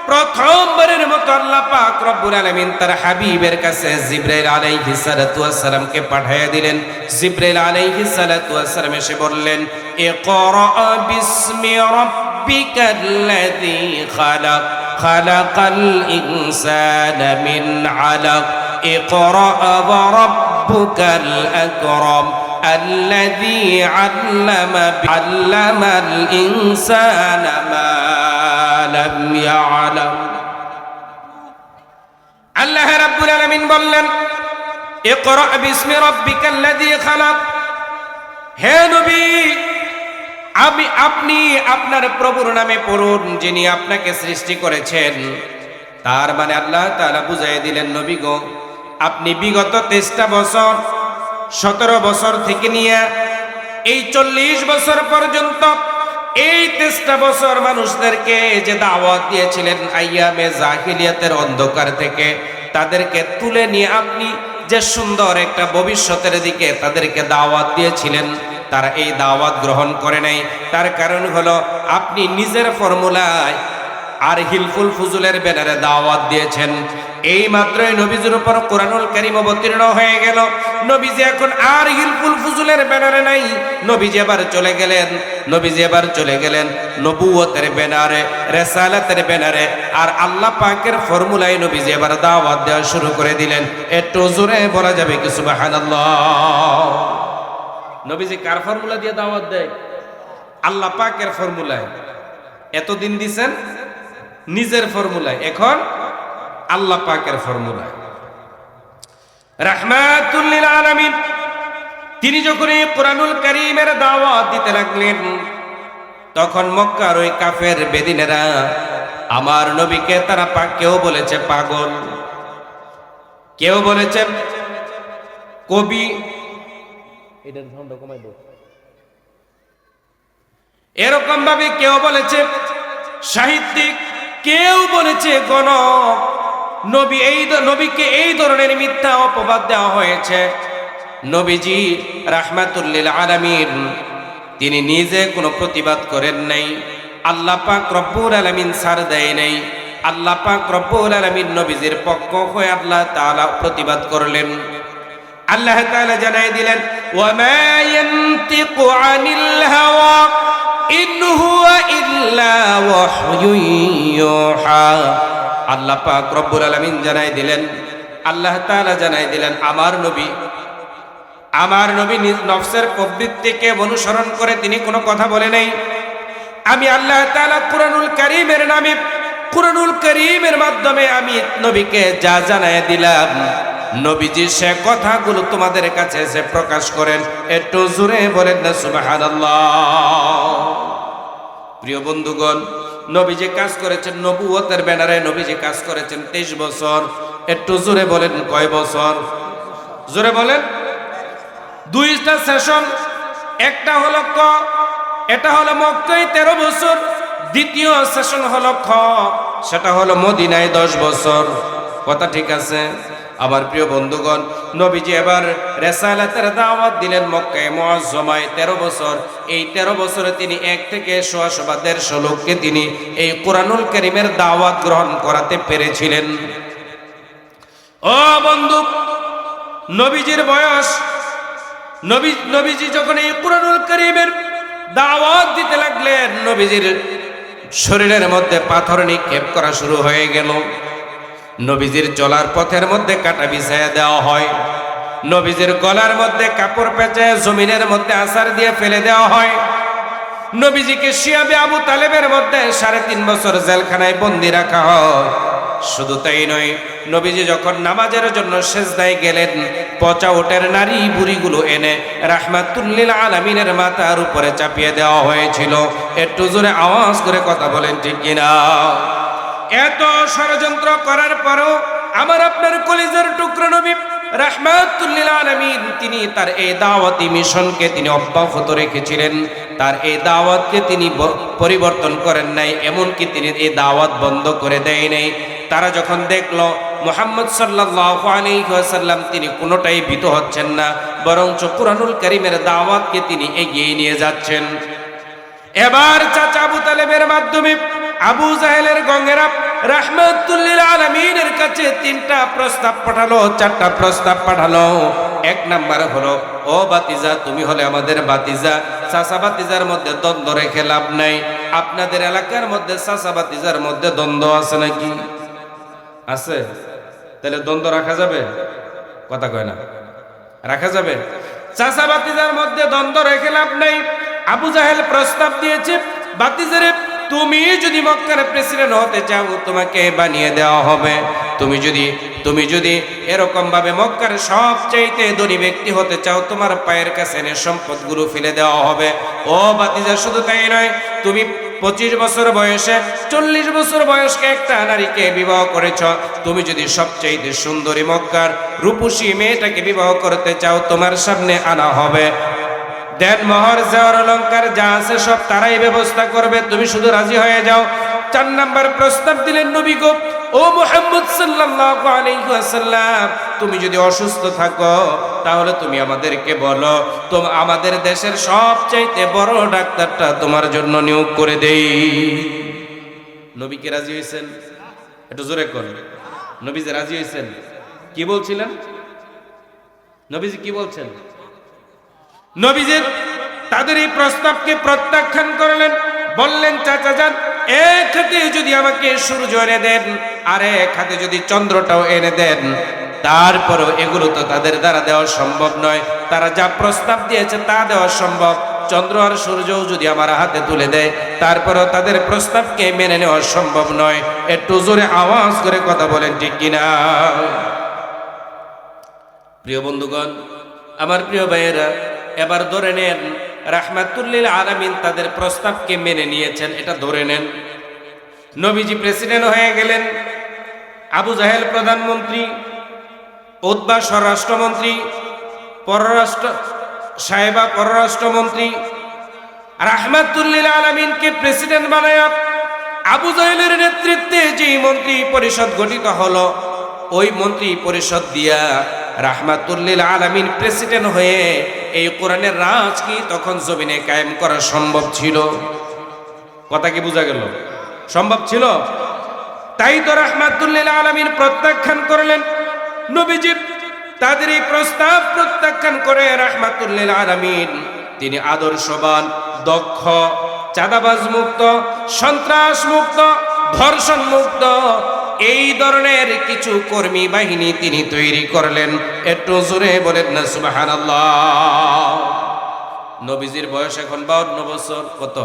প্রথমবারের মতো আল্লাহ পাক রব্বুল আলামিন তার হাবিবের কাছে জিবরাইল আলাইহিস সালাতু ওয়াস সালামকে পাঠিয়ে দিলেন। জিবরাইল আলাইহিস সালাতু ওয়াস সালাম এসে বললেন, ইকরা বিসমি রাব্বিকাল্লাযী খালাক খালাকাল ইনসানা মিন আলাক ইকরা ওয়া রাব্বুকাল আকরাম আল্লাযী আল্লামাল ইনসানা মা লাম ইয়ালাম। আল্লাহ রাব্বুল আলামিন বললেন, ইকরা বিসমি রাব্বিকাল্লাযী খালাক। হে নবী, আপনি আপনার প্রভুর নামে পড়ুন, যিনি আপনাকে সৃষ্টি করেছেন। তার মানে আল্লাহ তাআলা বুঝাই দিলেন, নবী গো, আপনি বিগত 23টা বছর, 17 বছর থেকে নিয়ে এই 40 বছর পর্যন্ত এই 23টা বছর মানুষদেরকে যে দাওয়াত দিয়েছিলেন আইয়ামে জাহিলিয়াতের অন্ধকার থেকে, তাদেরকে তুলে নিয়ে আপনি যে সুন্দর একটা ভবিষ্যতের দিকে তাদেরকে দাওয়াত দিয়েছিলেন, তারা এই দাওয়াত গ্রহণ করে নাই। তার কারণ হলো আপনি নিজের ফর্মুলায় আর হিলফুল ফুজুলের ব্যানারে দাওয়াত দিয়েছেন। এই মাত্রই নবীজির উপর কোরআনুল কারীম অবতীর্ণ হয়ে গেল। নবীজি এখন আর হিলফুল ফুজুলের ব্যানারে নাই। নবীজি এবার চলে গেলেন নবুয়তের ব্যানারে, রিসালাতের ব্যানারে, আর আল্লাহ পাকের ফর্মুলায় নবীজি এবার দাওয়াত দেওয়া শুরু করে দিলেন। একটু জোরে বলা যাবে কি সুবহানাল্লাহ? নবীজি কার ফর্মুলা দিয়ে দাওয়াত দেয়? আল্লাহ পাকের ফর্মুলায়। এতদিন দিছেন নিজের ফর্মুলায়, এখন আল্লাহ পাকের ফর্মুলায়। রাহমাতুল লিল আলামিন। তিনি যখন এই কুরআনুল কারীমের দাওয়াত দিতে লাগলেন, তখন মক্কার ওই কাফের বেদিনেরা আমার নবীকে তারা কেউ বলেছে পাগল, কেউ বলেছে কবি, এরকম ভাবে কেউ বলেছে সাহিত্যিক, কেউ বলেছে গণক। নবীকে এই ধরনের মিথ্যা অপবাদ দেওয়া হয়েছে। নবীজি রাহমাতুল লিল আলামিন তিনি নিজে কোনো প্রতিবাদ করেন নাই। আল্লাহ পাক রব্বুল আলামিন ছাড় দেয় নাই। আল্লাহ পাক রব্বুল আলামিন নবীজির পক্ষ হয়ে আল্লাহ তাআলা প্রতিবাদ করলেন। আল্লাহ তাআলা জানাই দিলেন, ওয়া মা ইয়ানতিকু আনিল হাওয়া ইন হুয়া ইল্লা ওয়াহয়ুন ইউহা। আল্লাহ পাক রব্বুল আলামিন জানাই দিলেন, আল্লাহ তাআলা জানাই দিলেন, আমার নবী নিজ নফসের প্রবৃত্তিকে অনুসরণ করে তিনি কোনো কথা বলে নাই। আমি আল্লাহ তাআলা কুরআনুল কারীমের নামে, কুরআনুল কারীমের মাধ্যমে আমি নবীকে যা জানাই দিলাম, নবীজি সে কথাগুলো তোমাদের কাছে এসে প্রকাশ করেন। একটু জোরে বলেন না সুবহানাল্লাহ। প্রিয় বন্ধুগণ, নবীজি কাজ করেছেন নবুয়তের ব্যানারে, নবীজি কাজ করেছেন 23 বছর। একটু জোরে বলেন কয় বছর? জোরে বলেন। 2টা সেশন, একটা হলো এটা হলো মক্কায় 13 বছর, দ্বিতীয় সেশন হলো সেটা হলো মদিনায় 10 বছর। কথা ঠিক আছে? আমার প্রিয় বন্ধুগণ, নবীজি এবার রিসালাতের দাওয়াত দিলেন মক্কায় মুআজ্জমায় 13 বছর। এই 13 বছরে তিনি 1 থেকে 150 লোককে তিনি এই কুরআনুল কারীমের দাওয়াত গ্রহণ করাতে পেরেছিলেন। ও বন্ধু, নবীজির বয়স, নবীজি যখন এই কুরআনুল কারীমের দাওয়াত দিতে লাগলেন, নবীজির শরীরের মধ্যে পাথর নিক্ষেপ করা শুরু হয়ে গেল। নবীজির চলার পথের মধ্যে কাঁটা বিছায়া দেওয়া হয়। নবীজির গলার মধ্যে কাপড় পেঁচে জমিনের মধ্যে আছাড় দিয়ে ফেলে দেওয়া হয়। নবীজিকে শিয়াবে আবু তালেবের মধ্যে 3.5 বছর জেলখানায় বন্দী রাখা হয়। শুধু তাই নয়, নবীজি যখন নামাজের জন্য সেজদায় গেলেন, পচা উটের নারী বুড়িগুলো এনে রাহমাতুল লিল আলামিনের মাথার উপরে চাপিয়ে দেওয়া হয়েছিল। একটু জোরে আওয়াজ করে কথা বলেন ঠিক কিনা? এত ষড়যন্ত্র করার পরেও আমার আপনার কলিজার টুকরা নবী রাহমাতুল লিল আলামিন তিনি তার এই দাওয়াতি মিশনকে তিনি অব্যাহত রেখেছিলেন। তার এই দাওয়াতকে তিনি পরিবর্তন করেন নাই, এমনকি তিনি এই দাওয়াত বন্ধ করে দেয় নাই। তারা যখন দেখলো মুহাম্মদ সাল্লাল্লাহু আলাইহি ওয়াসাল্লাম তিনি কোনোটাই ভীত হচ্ছেন না, বরঞ্চ কুরআনুল কারীমের দাওয়াতকে তিনি এগিয়ে নিয়ে যাচ্ছেন। এবার চাচা আবু তালেবের মাধ্যমে আবু জাহেলের গঙ্গেরা রাহমাতুল লিল আলামিনের কাছে 3টা প্রস্তাব পাঠালো, 4টা প্রস্তাব পাঠালো। 1 নাম্বার হলো, ও বাতিজা, তুমি হলে আমাদের বাতিজা, চাচা বাতিজার মধ্যে দ্বন্দ্ব রেখে লাভ নাই। আপনাদের এলাকার মধ্যে চাচা বাতিজার মধ্যে দ্বন্দ্ব আছে নাকি? আছে? তাহলে দ্বন্দ্ব রাখা যাবে? কথা কয় না, রাখা যাবে? চাচা বাতিজার মধ্যে দ্বন্দ্ব রেখে লাভ নাই। আবু জাহেল প্রস্তাব দিয়েছে, বাতিজারে তুমি যদি মক্কার প্রেসিডেন্ট হতে চাও তোমাকে বানিয়ে দেওয়া হবে। তুমি যদি এরকম ভাবে মক্কার সবচাইতে ধনী ব্যক্তি হতে চাও, তোমার পায়ের কাছে এনে সম্পদগুলো ফেলে দেওয়া হবে। ও বাতিজা, শুধু তাই নয়, তুমি 25 বছর বয়সে 40 বছর বয়সকে একটা নারীকে বিবাহ করেছ। তুমি যদি সবচাইতে সুন্দরী মক্কার রূপসী মেয়েটাকে বিবাহ করতে চাও, তোমার সামনে আনা হবে। দেন মোহর জেওয়ার অলংকার যা আছে সব তারাই ব্যবস্থা করবে, তুমি শুধু রাজি হয়ে যাও। 4 নাম্বার প্রস্তাব দিলেন নবী গো, ও মুহাম্মদ সাল্লাল্লাহু আলাইহি ওয়াসাল্লাম, তুমি যদি অসুস্থ থাকো তাহলে তুমি আমাদেরকে বলো, আমাদের দেশের সবচাইতে বড় ডাক্তারটা তোমার জন্য নিয়োগ করে দেই। নবী কি রাজি হয়েছেন? একটু জোরে করুন। নবী যে রাজি হয়েছেন, কি বলছিলেন? নবীজি কি বলছেন? নবীজি তাদের এই প্রস্তাবকে প্রত্যাখ্যান করলেন, বললেন, চাচা যান, এক হাতে যদি আমাকে সূর্য এনে দেন আর এক হাতে যদি চন্দ্রটাও এনে দেন, তারপরও এগুলো তো তাদের দ্বারা দেওয়া সম্ভব নয়। তারা যা প্রস্তাব দিয়েছে তা দেওয়া সম্ভব। চন্দ্র আর সূর্যও যদি আমার হাতে তুলে দেয়, তারপরও তাদের প্রস্তাবকে মেনে নেওয়া সম্ভব নয়। একটু জোরে আওয়াজ করে কথা বলেন ঠিক কিনা? প্রিয় বন্ধুগণ, আমার প্রিয় ভাইয়েরা, এবার ধরে নেন রাহমাতুল লিল আলামিন তাদের প্রস্তাবকে মেনে নিয়েছেন, এটা ধরে নেন। নবীজি প্রেসিডেন্ট হয়ে গেলেন, আবু জাহেল প্রধানমন্ত্রী, উতবা স্বরাষ্ট্রমন্ত্রী, সাহেবা পররাষ্ট্রমন্ত্রী। রাহমাতুল লিল আলামিনকে প্রেসিডেন্ট বানায় আবু জাহেলের নেতৃত্বে যে মন্ত্রী পরিষদ গঠিত হলো, ওই মন্ত্রী পরিষদ দিয়া রাহমাতুল লিল আলামিন প্রেসিডেন্ট হয়ে এই কোরআনের রাজ কি তখন জমিনে কায়েম করা সম্ভব ছিল? কথা কি বোঝা গেল? সম্ভব ছিল। তাই তো রাহমাতুল লিল আলামিন প্রত্যাখ্যান করলেন। নবীজি তাদের এই প্রস্তাব প্রত্যাখ্যান করে রাহমাতুল লিল আলামিন তিনি আদর্শবান, দক্ষ, চাঁদাবাজ মুক্ত, সন্ত্রাস মুক্ত, ধর্ষণ মুক্ত এই ধরনের কিছু কর্মী বাহিনী তিনি তৈরি করলেন। একটু জোরে বলেন না সুবহানাল্লাহ। নবীজির বয়স এখন 52 বছর। কত?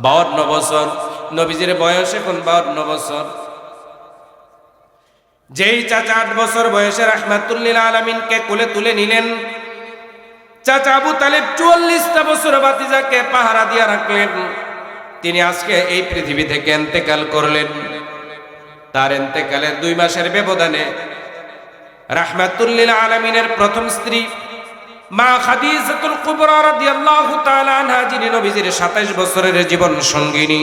52 বছর। নবীজির বয়স এখন 52 বছর। যেই চাচা 8 বছর বয়সে রাহমাতুল লিল আলামিনকে কোলে তুলে নিলেন, চাচা আবু তালেব 44টা বছর ভাতিজাকে পাহারা দিয়ে রাখলেন, তিনি আজকে এই পৃথিবী থেকে ইন্তেকাল করলেন। তার ইন্তেকালের 2 মাসের ব্যবধানে রাহমাতুল লিল আলামিনের প্রথম স্ত্রী মা খাদিজাতুল কুবরা রাদিয়াল্লাহু তাআলা আনহা, যিনি নবীজির 27 বছরের জীবন সঙ্গিনী,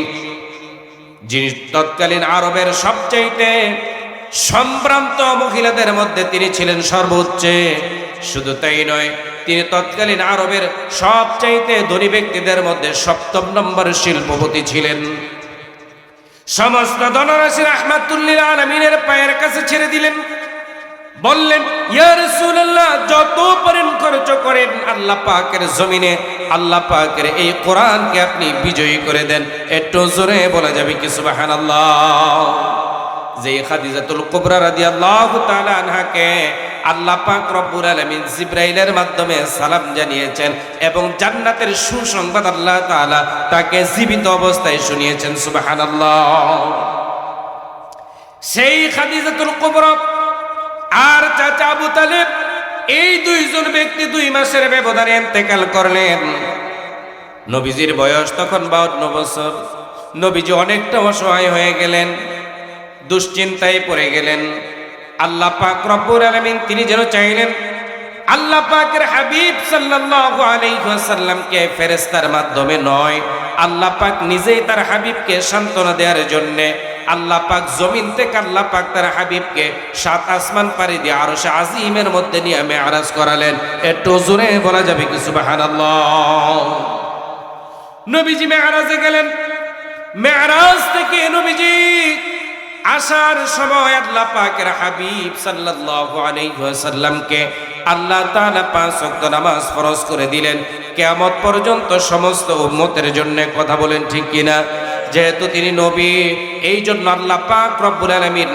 যিনি তৎকালীন আরবের সবচাইতে সম্ভ্রান্ত মহিলাদের মধ্যে তিনি ছিলেন সর্বোচ্চ। শুধু তাই নয়, তিনি তৎকালীন আরবের সবচাইতে ধনী ব্যক্তিদের মধ্যে 7ম নম্বর শিল্পপতি ছিলেন। সমস্ত ধনরাশি রাহমাতুল লিল আলামিনের পায়ের কাছে ছেড়ে দিলেন, বললেন, ইয়া রাসূলুল্লাহ, যত পারেন খরচ করেন, আল্লাহ পাকের জমিনে আল্লাহ পাকের এই কোরআনকে আপনি বিজয়ী করে দেন। একটু জোরে বলা যাবে কি সুবহানাল্লাহ? যে খাদিজাতুল কুবরা রাদিয়াল্লাহু তাআলা আনহাকে আল্লাহ পাক রব্বুল আলামিন জিবরাইলের মাধ্যমে সালাম জানিয়েছেন এবং জান্নাতের সুসংবাদ আল্লাহ তাআলা তাকে জীবিত অবস্থায় শুনিয়েছেন। সুবহানাল্লাহ। সেই খাদিজাতুল কুবরা আর চাচা আবু তালেব, এই 2 জন ব্যক্তি 2 মাসের ব্যবধানে ইন্তেকাল করলেন। নবীজির বয়স তখন 52 বছর। নবীজি অনেকটা অসহায় হয়ে গেলেন, দুশ্চিন্তায় পড়ে গেলেন। আল্লাহ পাক রব্বুল আলামিন তিনি যেন চাইলেন আল্লাহ পাকের হাবিব সাল্লাল্লাহু আলাইহি ওয়াসাল্লামকে ফেরেশতার মাধ্যমে নয়, আল্লাহ পাক নিজেই তার হাবিবকে সান্ত্বনা দেওয়ার জন্য আল্লাহ পাক জমিন থেকে আল্লাহ পাক তার হাবিবকে 7 আসমান পাড়ি দিয়ে আরশে আজিমের মধ্যে নিয়ে মেরাজ করালেন। একটু জোরে বলা যাবে কি সুবহানাল্লাহ? নবীজি মেরাজে গেলেন। মেরাজ থেকে নবীজি আসার সময় আল্লাহ পাকের হাবিব সাল্লাল্লাহু আলাইহি ওয়াসাল্লামকে আল্লাহ তাআলা 5 ওয়াক্ত নামাজ ফরজ করে দিলেন, কিয়ামত পর্যন্ত সমস্ত উম্মতের জন্য। কথা বলেন ঠিক কিনা? যেহেতু তিনি নবী, এই জন্য আল্লাহ পাক রব্বুল আলামিন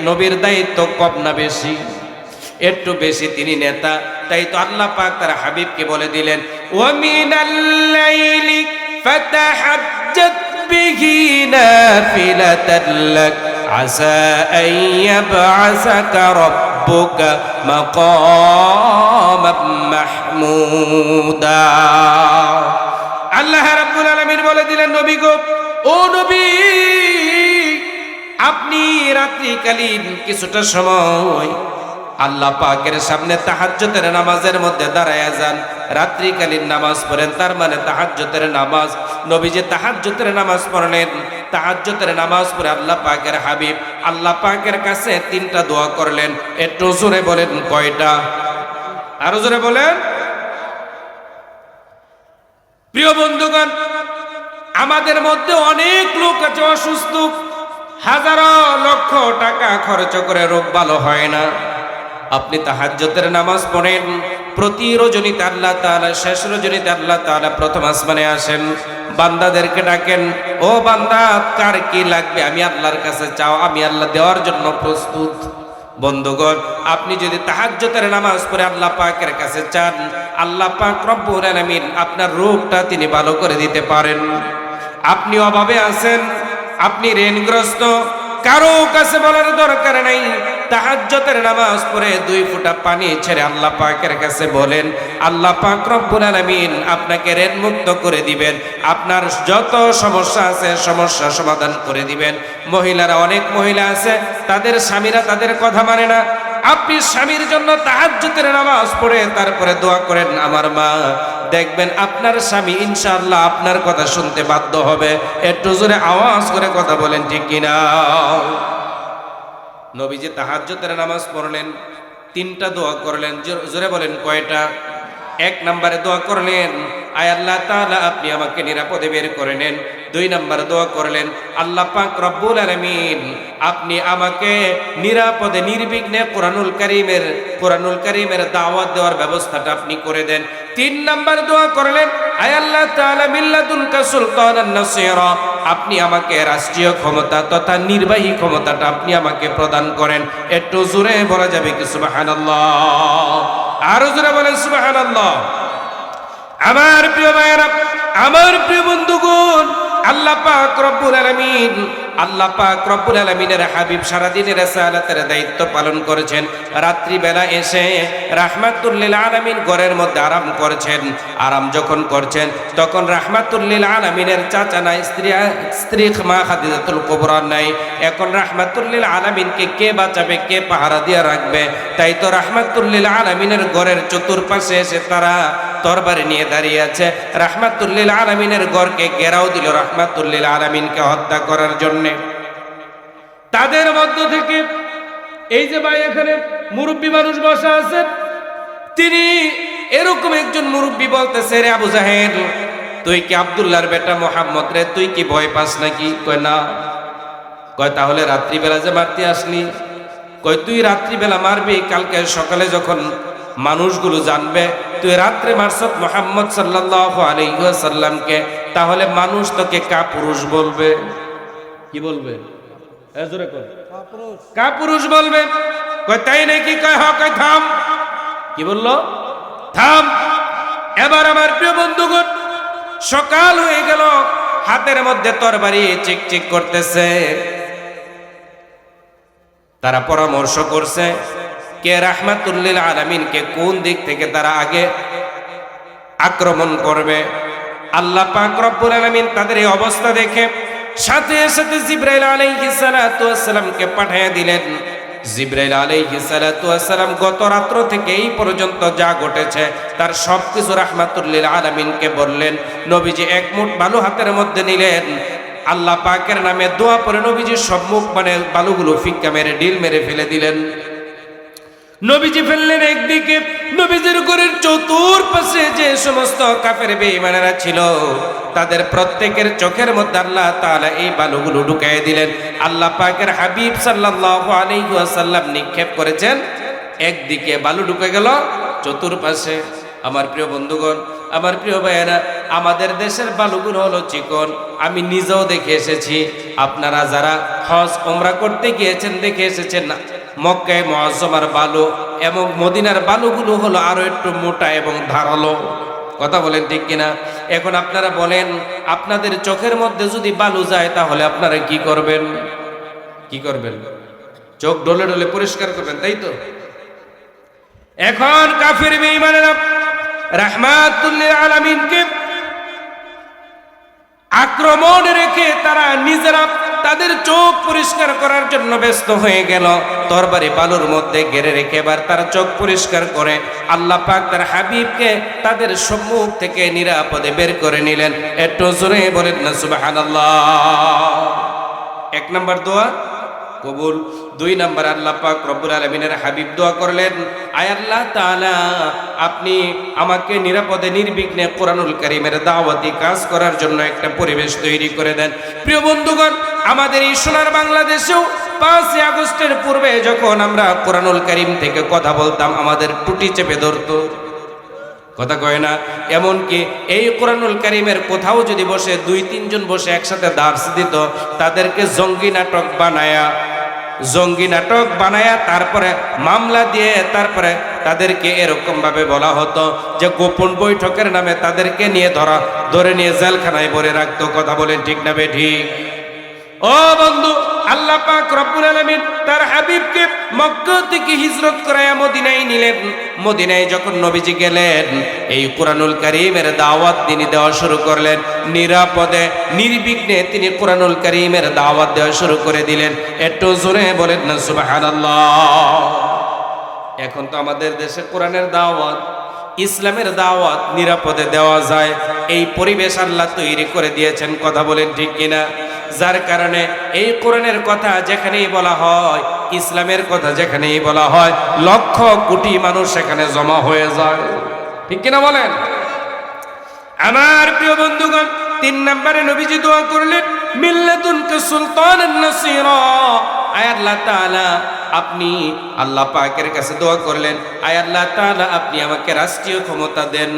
নবীর দায়িত্ব কম না বেশি? একটু বেশি। তিনি নেতা, তাই তো আল্লাহ পাক তার হাবিবকে বলে দিলেন, ওয়া মিনাল লাইলি ফাতাহাজ্জাত বিহি নাফিলাতান লাক আসা আন ইয়াবআসাকা রাব্বুকা মাকামান মাহমুদা। আল্লাহ রাব্বুল আলামিন বলে দিলেন, নবী গো, ও নবী, আপনি রাত্রিকালীন কিছুটা সময় আল্লাহ পাকের সামনে তাহাজ্জুদের নামাজের মধ্যে দাঁড়ায়া যান, রাত্রিকালীন নামাজ পড়েন। তার মানে তাহাজ্জুদের নামাজ। নবী যে তাহাজ্জুদের নামাজ পড়লেন, তাহাজ্জুদের নামাজ পড়ে আল্লাহ পাকের হাবিব আল্লাহ পাকের কাছে 3টা দোয়া করলেন। একটু জোরে বলেন, কয়টা? আরো জোরে বলেন। প্রিয় বন্ধুগণ, আমাদের মধ্যে অনেক লোক আছে অসুস্থ, হাজারো লক্ষ টাকা খরচ করে রোগ ভালো হয় না। আপনি তাহাজ্জুদের নামাজ পড়েন, প্রতি রজনীতে আল্লাহ তাআলা, শেষ রজনীতে আল্লাহ তাআলা প্রথম আসমানে আসেন, বান্দাদেরকে ডাকেন, ও বান্দা, কার কি লাগবে আমি আল্লাহর কাছে চাও, আমি আল্লাহ দেওয়ার জন্য প্রস্তুত। বন্ধুগণ, আপনি যদি তাহাজ্জুদের নামাজ পড়ে আল্লাহ পাকের কাছে চান, আল্লাহ পাক রব্বুল আলামিন আপনার রোগটা তিনি ভালো করে দিতে পারেন। আপনি অভাবে আছেন, আপনি ঋণগ্রস্ত, কারো কাছে বলার দরকার নাই। তাহাজ্জুদের নামাজ পড়ে 2 ফোঁটা পানি ছেড়ে আল্লাহ পাকের কাছে বলেন, আল্লাহ পাক রব্বুল আলামিন আপনাকে ঋণ মুক্ত করে দিবেন, আপনার যত সমস্যা আছে সমস্যা সমাধান করে দিবেন। মহিলারা, অনেক মহিলা আছে তাদের স্বামীরা তাদের কথা মানে না। আপনি স্বামীর জন্য তাহাজ্জুদের নামাজ পড়ে তারপরে দোয়া করেন, আমার মা, দেখবেন আপনার স্বামী ইনশাআল্লাহ আপনার কথা শুনতে বাধ্য হবে। একটু জোরে আওয়াজ করে কথা বলেন, ঠিক কিনা? নবীজি তাহাজ্জুদের নামাজ পড়লেন, 3টা দোয়া করলেন। জোরে বলেন, কয়টা? 1 নম্বরে দোয়া করলেন, আয় আল্লাহ তাআলা আপনি আমাকে নিরাপদে বের করে নেন। 2 নম্বর দোয়া করলেন, আল্লাহ পাক রব্বুল আলামিন আপনি আমাকে নিরাপদে নির্বিঘ্নে কোরআনুল কারীমের দাওয়াত দেওয়ার ব্যবস্থাটা আপনি করে দেন। 3 নম্বর দোয়া করলেন, আয় আল্লাহ তাআলা মিল্লাতুনকা সুলতানান নাসীরা আপনি আমাকে রাষ্ট্রীয় ক্ষমতা তথা নির্বাহী ক্ষমতাটা আপনি আমাকে প্রদান করেন। একটু জোরে বলা যাবে কি সুবহানাল্লাহ? আরো জোরে বলেন সুবহানাল্লাহ। আমার প্রিয় ভাইয়েরা, আমার প্রিয় বন্ধুগণ, আল্লাহ পাক রব্বুল আলামিনের হাবিব সারাদিনের রিসালাতের দায়িত্ব পালন করেছেন। রাত্রি বেলা এসে রাহমাতুল লিল আলামিন ঘরের মধ্যে আরাম করছেন। আরাম যখন করছেন তখন রাহমাতুল লিল আলামিনের চাচা নাই, স্ত্রী মা খাদিজাতুল কুবরা নাই। এখন রাহমাতুল লিল আলামিনকে কে বাঁচাবে, কে পাহারা দিয়ে রাখবে? তাই তো রাহমাতুল লিল আলামিনের ঘরের চতুর্পাশে এসে তারা তরবারি নিয়ে দাঁড়িয়ে আছে। রাহমাতুল লিল আলামিনের ঘরকে ঘেরাও দিল রাহমাতুল লিল আলামিনকে হত্যা করার জন্য। তাদের মধ্য থেকে এই যে ভাই এখানে মুরব্বী মানুষ বসা আছেন, তিনি এরকম একজন মুরব্বী বলতেছে, রে আবু জাহেল, তুই কি আব্দুল্লাহর বেটা মুহাম্মদ রে, তুই কি ভয় পাস নাকি? কয় না। কয় তাহলে রাত্রিবেলা যে মারতে আসলি? কয় তুই রাত্রিবেলা মারবি, কালকে সকালে যখন মানুষগুলো জানবে তুই রাত্রে মারছত মুহাম্মদ সাল্লাল্লাহু আলাইহি ওয়াসাল্লামকে, তাহলে মানুষ তোকে কাপুরুষ বলবে। কি বলবে? কাপুরুষ বলবে। কয় তাই নাকি? কয় হ্যাঁ। কয় থাম। কি বললো? থাম। এবার আমার প্রিয় বন্ধুগণ, সকাল হয়ে গেল, হাতের মধ্যে তরবারি চিকচিক করতেছে। তারা পরামর্শ করছে কে রাহমাতুল লিল আলামিনকে কোন দিক থেকে তারা আগে আক্রমণ করবে। আল্লাহ পাক রব্বুল আলামিন তাদের এই অবস্থা দেখে সাথে সাথে জিবরাইল আলাইহিস সালাতু ওয়াস সালামকে পাঠিয়ে দিলেন। জিবরাইল আলাইহিস সালাতু ওয়াস সালাম গত রাত্র থেকে এই পর্যন্ত যা ঘটেছে তার সবকিছু রাহমাতুল লিল আলামিনকে বললেন। নবীজি 1 মুঠ বালু হাতের মধ্যে নিলেন, আল্লাহ পাকের নামে দোয়া পড়ে নবীজির সম্মুখ মানে বালুগুলো ফিক্কা মেরে ডিল মেরে ফেলে দিলেন। নবীজি ফেললেন একদিকে, নবীজির ঘরের চতুর্পাশে যে সমস্ত কাফের বেঈমানেরা ছিল তাদের প্রত্যেকের চোখের মধ্যে আল্লাহ তাআলা এই বালুগুলো ঢুকায় দিলেন। আল্লাহ পাকের হাবিব সাল্লাল্লাহু আলাইহি ওয়াসাল্লাম নিক্ষেপ করেছেন, একদিকে বালু ঢুকে গেল চতুর্পাশে। আমার প্রিয় বন্ধুগণ, আমার প্রিয় ভাইয়েরা, আমাদের দেশের বালুগুলো হলো চিকন। আমি নিজেও দেখে এসেছি, আপনারা যারা হজ ওমরা করতে গিয়েছেন দেখে এসেছেন না, মক্কায় মুআজ্জমার বালু এবং মদিনার বালুগুলো হলো আরো একটু মোটা এবং ধারালো। কথা বলেন ঠিক কিনা? এখন আপনারা বলেন, আপনাদের চোখের মধ্যে যদি বালু যায় তাহলে আপনারা কি করবেন? কি করবেন? চোখ ডলে ডলে পরিষ্কার করবেন, তাই তো? এখন কাফির বেঈমানেরা রাহমাতুল লিল আলামিনকে আক্রমণ রেখে তারা নিজেরা তাদের চোখ পরিষ্কার করার জন্য ব্যস্ত হয়ে গেল। তরবারি বালুর মধ্যে ঘিরে রেখে এবার তার চোখ পরিষ্কার করে আল্লাহ পাক তার হাবিবকে তাদের সম্মুখ থেকে নিরাপদে বের করে নিলেন। একটু জোরে বলেন না সুবহানাল্লাহ। 1 নম্বর দোয়া কবুল। 2 নম্বর আল্লাহ পাক রব্বুল আলামিনের হাবিব দোয়া করলেন, আয় আল্লাহ তাআলা আপনি আমাকে নিরাপদে নির্বিঘ্নে কোরআনুল কারীমের দাওয়াতি কাজ করার জন্য একটা পরিবেশ তৈরি করে দেন। প্রিয় বন্ধুগণ, আমাদের এই সোনার বাংলাদেশেও 5 আগস্টের পূর্বে যখন আমরা কোরআনুল কারীম থেকে কথা বলতাম আমাদের টুটি চেপে ধরতো, কথা কয় না? এমনকি এই কোরআনুল কারীমের কোথাও যদি বসে 2-3 জন বসে একসাথে দার্স দিত, তাদেরকে জঙ্গি নাটক বানায়া তারপরে মামলা দিয়ে তারপরে তাদেরকে এরকম ভাবে বলা হতো যে গোপন বৈঠকের নামে তাদেরকে নিয়ে ধরে নিয়ে জেলখানায় ভরে রাখতো। কথা বলেন ঠিক না বেঠিক? ও বন্ধু, আল্লাহ পাক রব্বুল আলামিন তার হাবিবকে মক্কা থেকে হিজরত করায়া মদিনায় নিলেন। মদিনায় যখন নবীজি গেলেন, এই কুরআনুল কারীমের দাওয়াত তিনি দেওয়া শুরু করলেন। নিরাপদে নির্বিঘ্নে তিনি কুরআনুল কারীমের দাওয়াত দেওয়া শুরু করে দিলেন। একটু জোরে বলেন না সুবহানাল্লাহ। এখন তো আমাদের দেশে কোরআনের দাওয়াত, ইসলামের দাওয়াত নিরাপদে দেওয়া যায়, এই পরিবেশ আল্লাহ তৈরি করে দিয়েছেন। কথা বলেন ঠিক কিনা? যার কারণে এই কোরআনের কথা যেখানেই বলা হয়, ইসলামের কথা যেখানেই বলা হয়, লক্ষ কোটি মানুষ সেখানে জমা হয়ে যায়। ঠিক কিনা বলেন? আমার প্রিয় বন্ধুগণ, 3 নম্বরে নবীজি দোয়া করলেন, মিল্লাতুনকা সুলতানান নাসীরা। আয় আল্লাহ তাআলা, আপনি আল্লাহ পাকের কাছে দোয়া করলেন, আয় আল্লাহ তাআলা আপনি আমাকে রাষ্ট্রীয় ক্ষমতা দেন।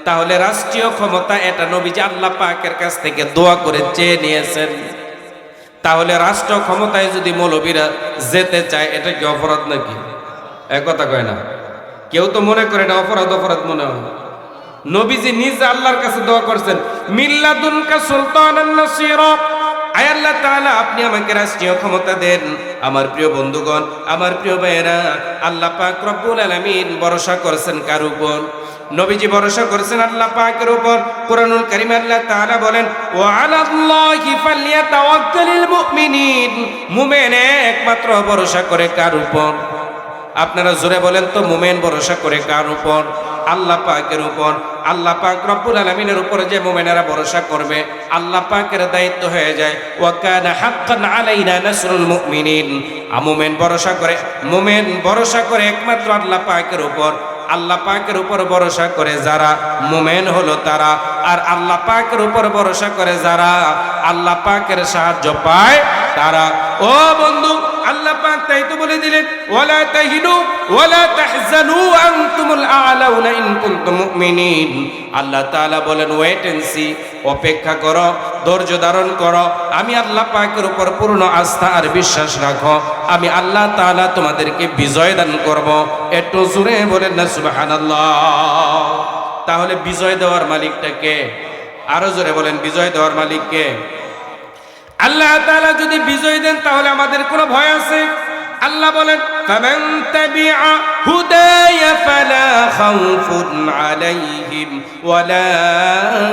তাহলে রাষ্ট্রীয় ক্ষমতা এটা নবীজি আল্লাহ পাকের কাছ থেকে দোয়া করে চেয়ে নিয়েছেন। তাহলে রাষ্ট্র ক্ষমতায় যদি মৌলবীরা যেতে চায়, এটা কি অপরাধ নাকি? এক কথা কয় না, কেউ তো মনে করে না অপরাধ মনে হয়। নবীজি নিজে আল্লাহর কাছে দোয়া করছেন, মিল্লাদুনকা সুলতানান নাসীরা। আয় আল্লাহ তাআলা আপনি আমাকে রাষ্ট্রীয় ক্ষমতা দেন। আমার প্রিয় বন্ধুগণ, আমার প্রিয় ভাইয়েরা, আল্লাহ পাক রব্বুল আলামিন ভরসা করেছেন কার উপর? নবীজি ভরসা করেছেন আল্লাহ পাকের উপর। কুরআনুল কারীমে আল্লাহ তাআলা বলেন, ওয়া আলাল্লাহি ফালইয়াতাওয়াক্কালিল মুমিনিন। মুমিন একমাত্র ভরসা করে কার উপর? আপনারা জোরে বলেন তো, মুমিন ভরসা করে কার উপর? আল্লাহ পাকের উপর। আল্লাহ পাক রব্বুল আলামিনের উপরে যে মুমিনেরা ভরসা করবে, আল্লাহ পাকের দায়িত্ব হয়ে যায়, ওয়া কানা হাক্কান আলাইনা নাসরুল মুমিনিন। মুমিন ভরসা করে একমাত্র আল্লাহ পাকের উপর। আল্লাহ পাকের উপর ভরসা করে যারা, মুমিন হলো তারা। আর আল্লাহ পাকের উপর ভরসা করে যারা, আল্লাহ পাকের সাহায্য পায় তারা। ও বন্ধু, আল্লাহ পাক তাই তো বলে দিলেন, ওয়ালা তাহিনু ওয়ালা তাহজানু আনতুমুল আ'লাউনা ইন কুনতুম মুমিনিন। আল্লাহ তাআলা বলেন, ওয়েট এন্ড সি, অপেক্ষা করো, ধৈর্য ধারণ করো। আমি আল্লাহ পাকের উপর পূর্ণ আস্থা আর বিশ্বাস রাখো, আমি আল্লাহ তাআলা তোমাদেরকে বিজয় দান করব। একটু জোরে বলেন না সুবহানাল্লাহ। তাহলে বিজয় দেওয়ার মালিকটা কে? আরো জোরে বলেন, বিজয় দেওয়ার মালিক কে? আল্লাহ তাআলা যদি বিজয় দেন তাহলে আমাদের কোনো ভয় আছে? আল্লাহ বলেন, ফামান তাবিআ হুদায়া ফালা খাউফুন আলাইহিম ওয়ালা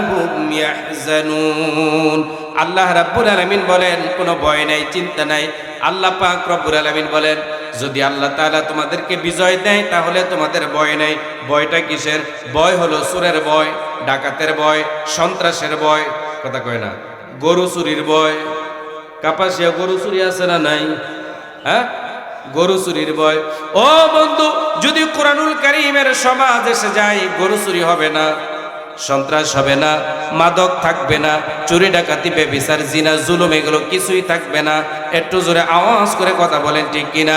হুম ইয়াহজানুন। আল্লাহ রাব্বুল আলামিন বলেন, কোনো ভয় নাই, চিন্তা নাই। আল্লাহ পাক রব্বুল আলামিন বলেন, যদি আল্লাহ তাআলা তোমাদেরকে বিজয় দেয় তাহলে তোমাদের ভয় নাই। ভয়টা কিসের? ভয় হলো চোরের ভয়, ডাকাতের ভয়, সন্ত্রাসের ভয়। কথা কয় না, গরু চুরির ভয়। কাপাসিয়া গরু চুরি আছে না নাই? হ্যাঁ, গরু চুরির ভয়। ও বন্ধু, যদি কুরআনুল কারীমের সমাজ এসে যায়, গরু চুরি হবে না, সন্ত্রাস হবে না, মাদক থাকবে না, চুরি ডাকাতি ব্যভিচার জিনা জুলুম এগুলো কিছুই থাকবে না। একটু জোরে আওয়াজ করে কথা বলেন ঠিক কিনা?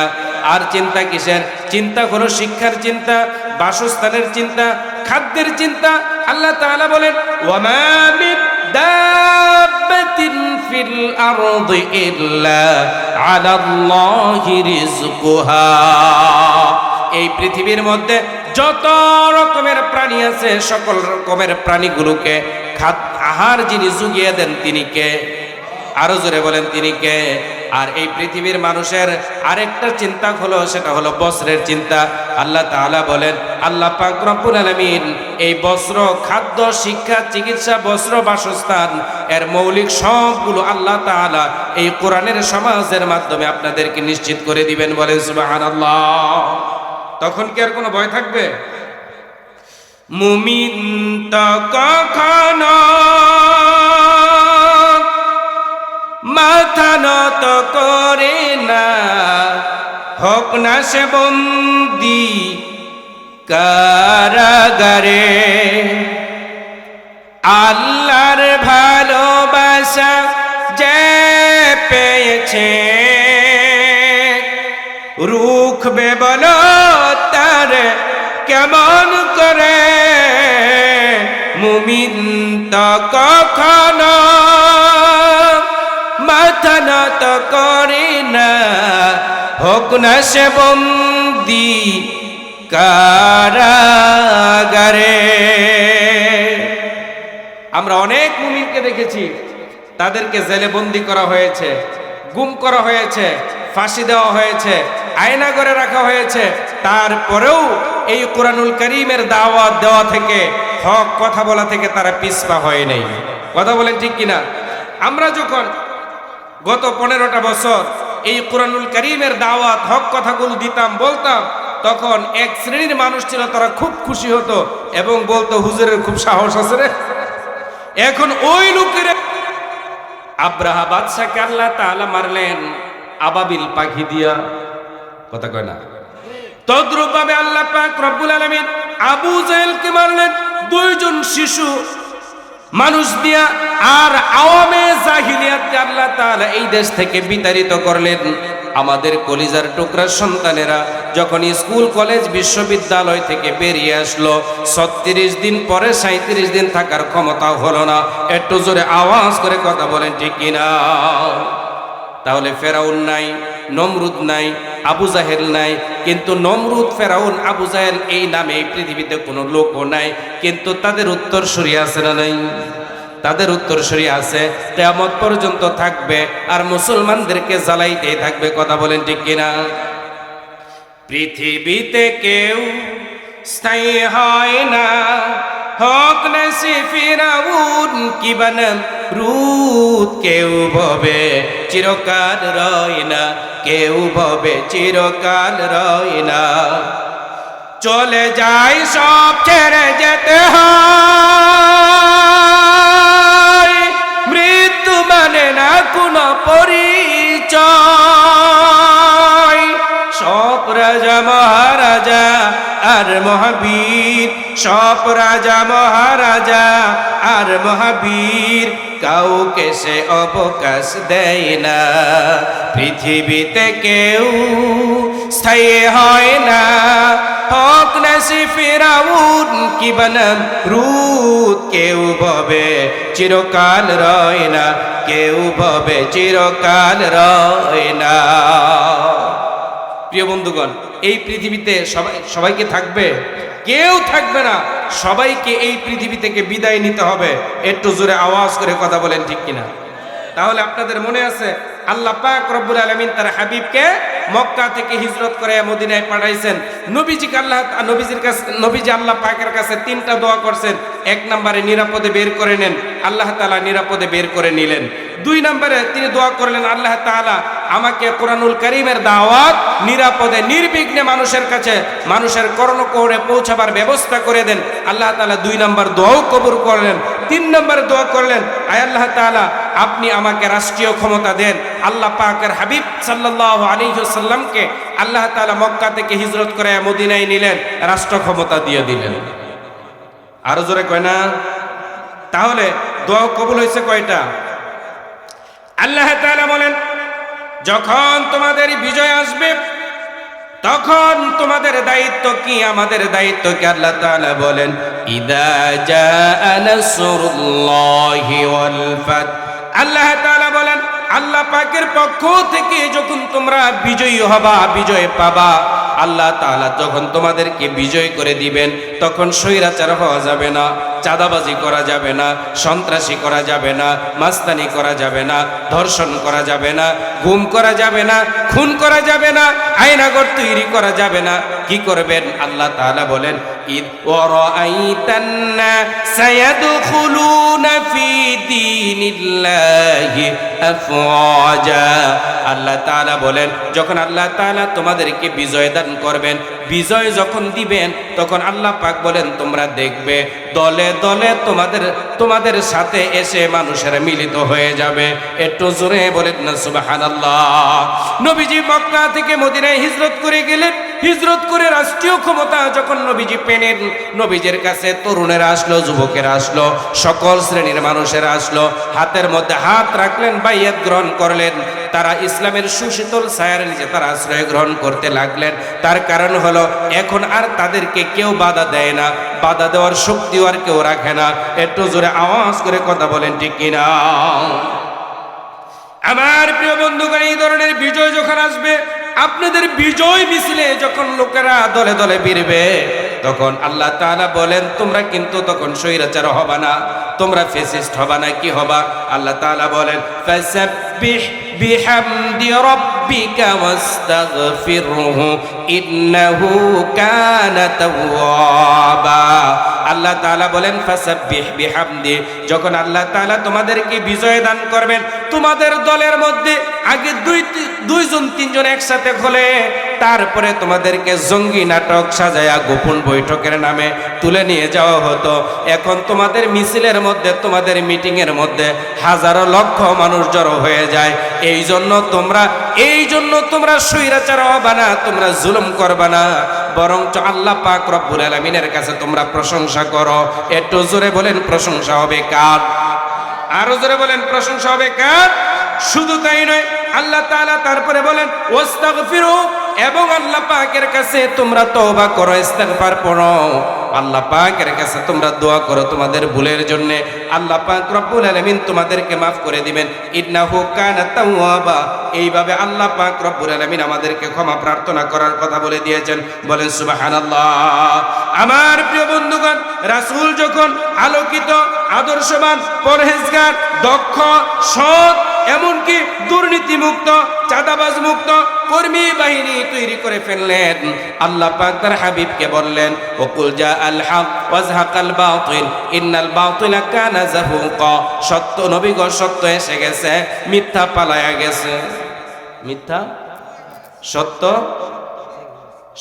আর চিন্তা কিসের? চিন্তা হলো শিক্ষার চিন্তা, বাসস্থানের চিন্তা, খাদ্যের চিন্তা। আল্লাহ তাআলা বলেন, ওয়ামা মিন দাব্বাতিন ফিল আরদি ইল্লা আলাল্লাহি রিজকুহা। এই পৃথিবীর মধ্যে যত রকমের প্রাণী আছে, সকল রকমের প্রাণীগুলোকে আহার যিনি জুগিয়ে দেন তিনি কে? আরো জোরে বলেন, তিনি কে? আর এই পৃথিবীর মানুষের আরেকটা চিন্তা হলো, সেটা হলো বস্ত্রের চিন্তা। আল্লাহ তাআলা বলেন, আল্লাহ পাক রব্বুল আলামিন এই বস্ত্র, খাদ্য, শিক্ষা, চিকিৎসা, বস্ত্র, বাসস্থান এর মৌলিক সবগুলো আল্লাহ তাআলা এই কোরআনের সমাজের মাধ্যমে আপনাদেরকে নিশ্চিত করে দিবেন। বলেন সুবহানাল্লাহ। তখন কি আর কোনো ভয় থাকবে? মুমিন তো কখনো মাথা নত করে না, হোক না সে বন্দী কারাগারে। আল্লাহর ভালোবাসা যে পেয়েছে, রুখবে বলো তার কেমন করে? মুমিন তো কখনো মাথা নত করে না, হোক না সে বন্দী কারাগারে। আমরা অনেক মুমিনকে দেখেছি, তাদেরকে জেলে বন্দী করা হয়েছে, গুম করা হয়েছে, ফাঁসি দেওয়া হয়েছে, আয়না করে রাখা হয়েছে, তারপরেও এই কোরআনুল কারীমের দাওয়াত দেওয়া থেকে, হক কথা বলা থেকে তারা পিছপা হয় নাই। কথা বলেন ঠিক কিনা? আমরা যখন গত 15টা বছর এই কোরআনুল কারীমের দাওয়াত, হক কথাগুলো দিতাম, বলতাম, তখন এক শ্রেণীর মানুষ ছিল, তারা খুব খুশি হতো এবং বলতো হুজুরের খুব সাহস আছে রে। এখন ওই লোকের আব্রাহা বাদশাকে আল্লাহ তাআলা মারলেন আবাবিল পাখি দিয়া, কথা কয় না? তদ্রূপ ভাবে আল্লাহ পাক রব্বুল আলামিন আবু জাহেলকে মারলেন দুইজন শিশু মানুষ দিয়া। আর আওয়ামে জাহিলিয়াতকে আল্লাহ তাআলা এই দেশ থেকে বিতাড়িত করলেন। আমাদের কলিজার টুকরা সন্তানেরা যখন স্কুল কলেজ বিশ্ববিদ্যালয় থেকে বেরিয়ে আসলো, 36 দিন পরে 37 দিন থাকার ক্ষমতা হলো না। একটু জোরে আওয়াজ করে কথা বলেন ঠিক কিনা? তাহলে ফেরাউন নাই, নমরুদ নাই, আবু জাহেল নাই। কিন্তু নমরুদ, ফেরাউন, আবু জাহেল এই নামে এই পৃথিবীতে কোনো লোকও নাই, কিন্তু তাদের উত্তরসূরি আছে না নাই? তাদের উত্তরসূরি আছে, কিয়ামত পর্যন্ত থাকবে আর মুসলমানদেরকে জ্বালাইতেই থাকবে। কথা বলেন ঠিক কিনা? পৃথিবীতে কেউ স্থায়ী হয় না, হক নসি ফিরাউন কি বানাম রুদ, কেউ ভবে চিরকাল রয় না, কেউ ভবে চিরকাল রয় না। চলে যায় সব ছেড়ে যেতে হয়, মৃত্যু মানে না কোনো পরিচয়। সব রাজা মহারাজা আর মহাবীর, সব রাজা মহারাজা আর মহাবীর, কাউকে সে অবকাশ দেয় না। পৃথিবীতে কেউ স্থায়ী হয় না, হক নসি ফিরাউন কি বানাম রুদ, কেউ ভবে চিরকাল রয় না, কেউ ভবে চিরকাল রয় না। প্রিয় বন্ধুগণ, এই পৃথিবীতে সবাইকে থাকবে? কেউ থাকবে না। সবাইকে এই পৃথিবী থেকে বিদায় নিতে হবে। একটু জোরে আওয়াজ করে কথা বলেন ঠিক কিনা? তাহলে আপনাদের মনে আছে আল্লাহ পাক রব্বুল আলামিন তার হাবিবকে মক্কা থেকে হিজরত করে মদিনায় পাঠাইছেন। নবীজিকে নবীজি আল্লাহ পাকের কাছে 3টা দোয়া করছেন। 1 নম্বরে নিরাপদে বের করে নেন, আল্লাহ তাআলা নিরাপদে বের করে নিলেন। 2 নম্বরে তিনি দোয়া করলেন, আল্লাহ তাআলা আমাকে কোরআনুল কারীমের দাওয়াত নিরাপদে নির্বিঘ্নে মানুষের কাছে, মানুষের কর্ণকুহরে পৌঁছাবার ব্যবস্থা করে দেন। আল্লাহ তাআলা 2 নম্বর দোয়াও কবুল করলেন। 3 নম্বরে দোয়া করলেন, আয় আল্লাহ তাআলা আপনি আমাকে রাষ্ট্রীয় ক্ষমতা দেন। আল্লাহ পাকের হাবিব সাল্লাল্লাহু আলাইহি ওয়াসাল্লামকে আল্লাহ তাআলা মক্কা থেকে হিজরত করে মদিনায় নিলেন, রাষ্ট্র ক্ষমতা দিয়ে দিলেন। আরো জোরে কয় না? তাহলে দোয়া কবুল হয়েছে কয়টা? আল্লাহ তাআলা বলেন, যখন তোমাদের বিজয় আসবে তখন তোমাদের দায়িত্ব কি, আমাদের দায়িত্ব কি? আল্লাহ তাআলা বলেন, ইদা জাআ নাসরুল্লাহি ওয়াল ফাত। আল্লাহ তাআলা বলেন, আল্লাহ পাকের পক্ষ থেকে যখন তোমরা বিজয়ী হবা, বিজয় পাবা, আল্লাহ তাআলা যখন তোমাদেরকে বিজয় করে দিবেন, তখন স্বৈরাচার হওয়া যাবে না, চাঁদাবাজি করা যাবে না, সন্ত্রাসী করা যাবে না, মাস্তানি করা যাবে না, ধর্ষণ করা যাবে না, গুম করা যাবে না, খুন করা যাবে না, আয়নাঘর তৈরি করা যাবে না। কি করবেন? আল্লাহ তাআলা বলেন, ইদ ওয়ারাআইতান নাসা ইয়াদখুলুনা ফি দীনিল্লাহি আফওয়াজা। আল্লাহ তাআলা বলেন, যখন আল্লাহ তাআলা তোমাদেরকে বিজয় দান করবেন, বিজয় যখন দিবেন, তখন আল্লাহ পাক বলেন তোমরা দেখবে দলে দলে তোমাদের সাথে এসে মানুষেরা মিলিত হয়ে যাবে। একটু জোরে বলেন না সুবহানাল্লাহ। নবীজি মক্কা থেকে মদিনায় হিজরত করে গেলেন। হিজরত করে রাষ্ট্রীয় ক্ষমতা যখন নবীজি পেলেন, নবীজির কাছে তরুণেরা আসলো, যুবকেরা আসলো, সকল শ্রেণীর মানুষেরা আসলো, হাতের মধ্যে হাত রাখলেন, বাইয়াত গ্রহণ করলেন। তারা ইসলামের সুশীতল ছায়ার নিচে তারা আশ্রয় গ্রহণ করতে লাগলেন। তার কারণ হলো এখন আর তাদেরকে কেউ বাধা দেয় না, বাধা দেওয়ার শক্তিও আর কেউ রাখে না। একটু জোরে আওয়াজ করে কথা বলেন ঠিক কিনা? আমার প্রিয় বন্ধুগণ, এই ধরনের বিজয় যখন আসবে, আপনাদের বিজয় মিছিলে যখন লোকেরা দলে দলে বেরবে, তখন আল্লাহ তাআলা বলেন তোমরা কিন্তু তখন স্বৈরাচার হবা না, তোমরা ফ্যাসিস্ট হবা না, কি হবা? আল্লাহ তাআলা বলেন ফাসাব্বিহ বিহামদি রাব্বিকা ওয়াস্তাগফিরহু ইন্নাহু কানা তাওয়াবা। আল্লাহ তাআলা বলেন ফাসাব্বিহ বিহামদি, যখন আল্লাহ তাআলা তোমাদেরকে বিজয় দান করবেন, তোমাদের দলের মধ্যে আগে দুইজন তিনজন একসাথে হলে তারপরে তোমাদেরকে জঙ্গি নাটক সাজায়া গোপন বৈঠকের নামে তুলে নিয়ে যাওয়া হতো। এখন তোমাদের মিছিলের মধ্যে, তোমাদের মিটিং এর মধ্যে হাজারো লক্ষ মানুষ জড়ো হয়ে যায়। এই জন্য তোমরা স্বৈরাচার হবা না, তোমরা জুলুম করবা না, বরঞ্চ আল্লাহ পাক রব্বুল আলামিনের কাছে তোমরা প্রশংসা করো। একটু জোরে বলেন প্রশংসা হবে কার? আরো জোরে বলেন প্রশংসা হবে কার? শুধু তাই নয়, আল্লাহ তাআলা তারপরে বলেন ওয়াস্তাগফিরু, এবং আল্লাহ পাকের কাছে তোমরা তওবা করো, ইস্তিগফার পড়ো, আল্লাহ পাকের কাছে তোমরা দোয়া করো তোমাদের ভুলের জন্য। আল্লাহ পাক রব্বুল আলামিন তোমাদেরকে মাফ করে দিবেন। ইন্নাহু কানা তাওয়াবা। এইভাবে আল্লাহ পাক রব্বুল আলামিন আমাদেরকে ক্ষমা প্রার্থনা করার কথা বলে দিয়েছেন। বলেন সুবহানাল্লাহ। আমার প্রিয় বন্ধুগণ, রাসূল যখন আলোকিত, আদর্শবান, পরহেজগার, দক্ষ, সৎ, এমনকি দুর্নীতি মুক্ত, চাঁদাবাজ মুক্ত কর্মী বাহিনী তৈরি করে ফেললেন, আল্লাহ পাক তার হাবিবকে বললেন ওকুল জা আল হক ওয়াজহাকাল বাতিল ইন্নাল বাতিলা কানা যাহুকা। সত্য নবী গো, সত্য এসে গেছে, মিথ্যা পালায়া গেছে। মিথ্যা সত্য,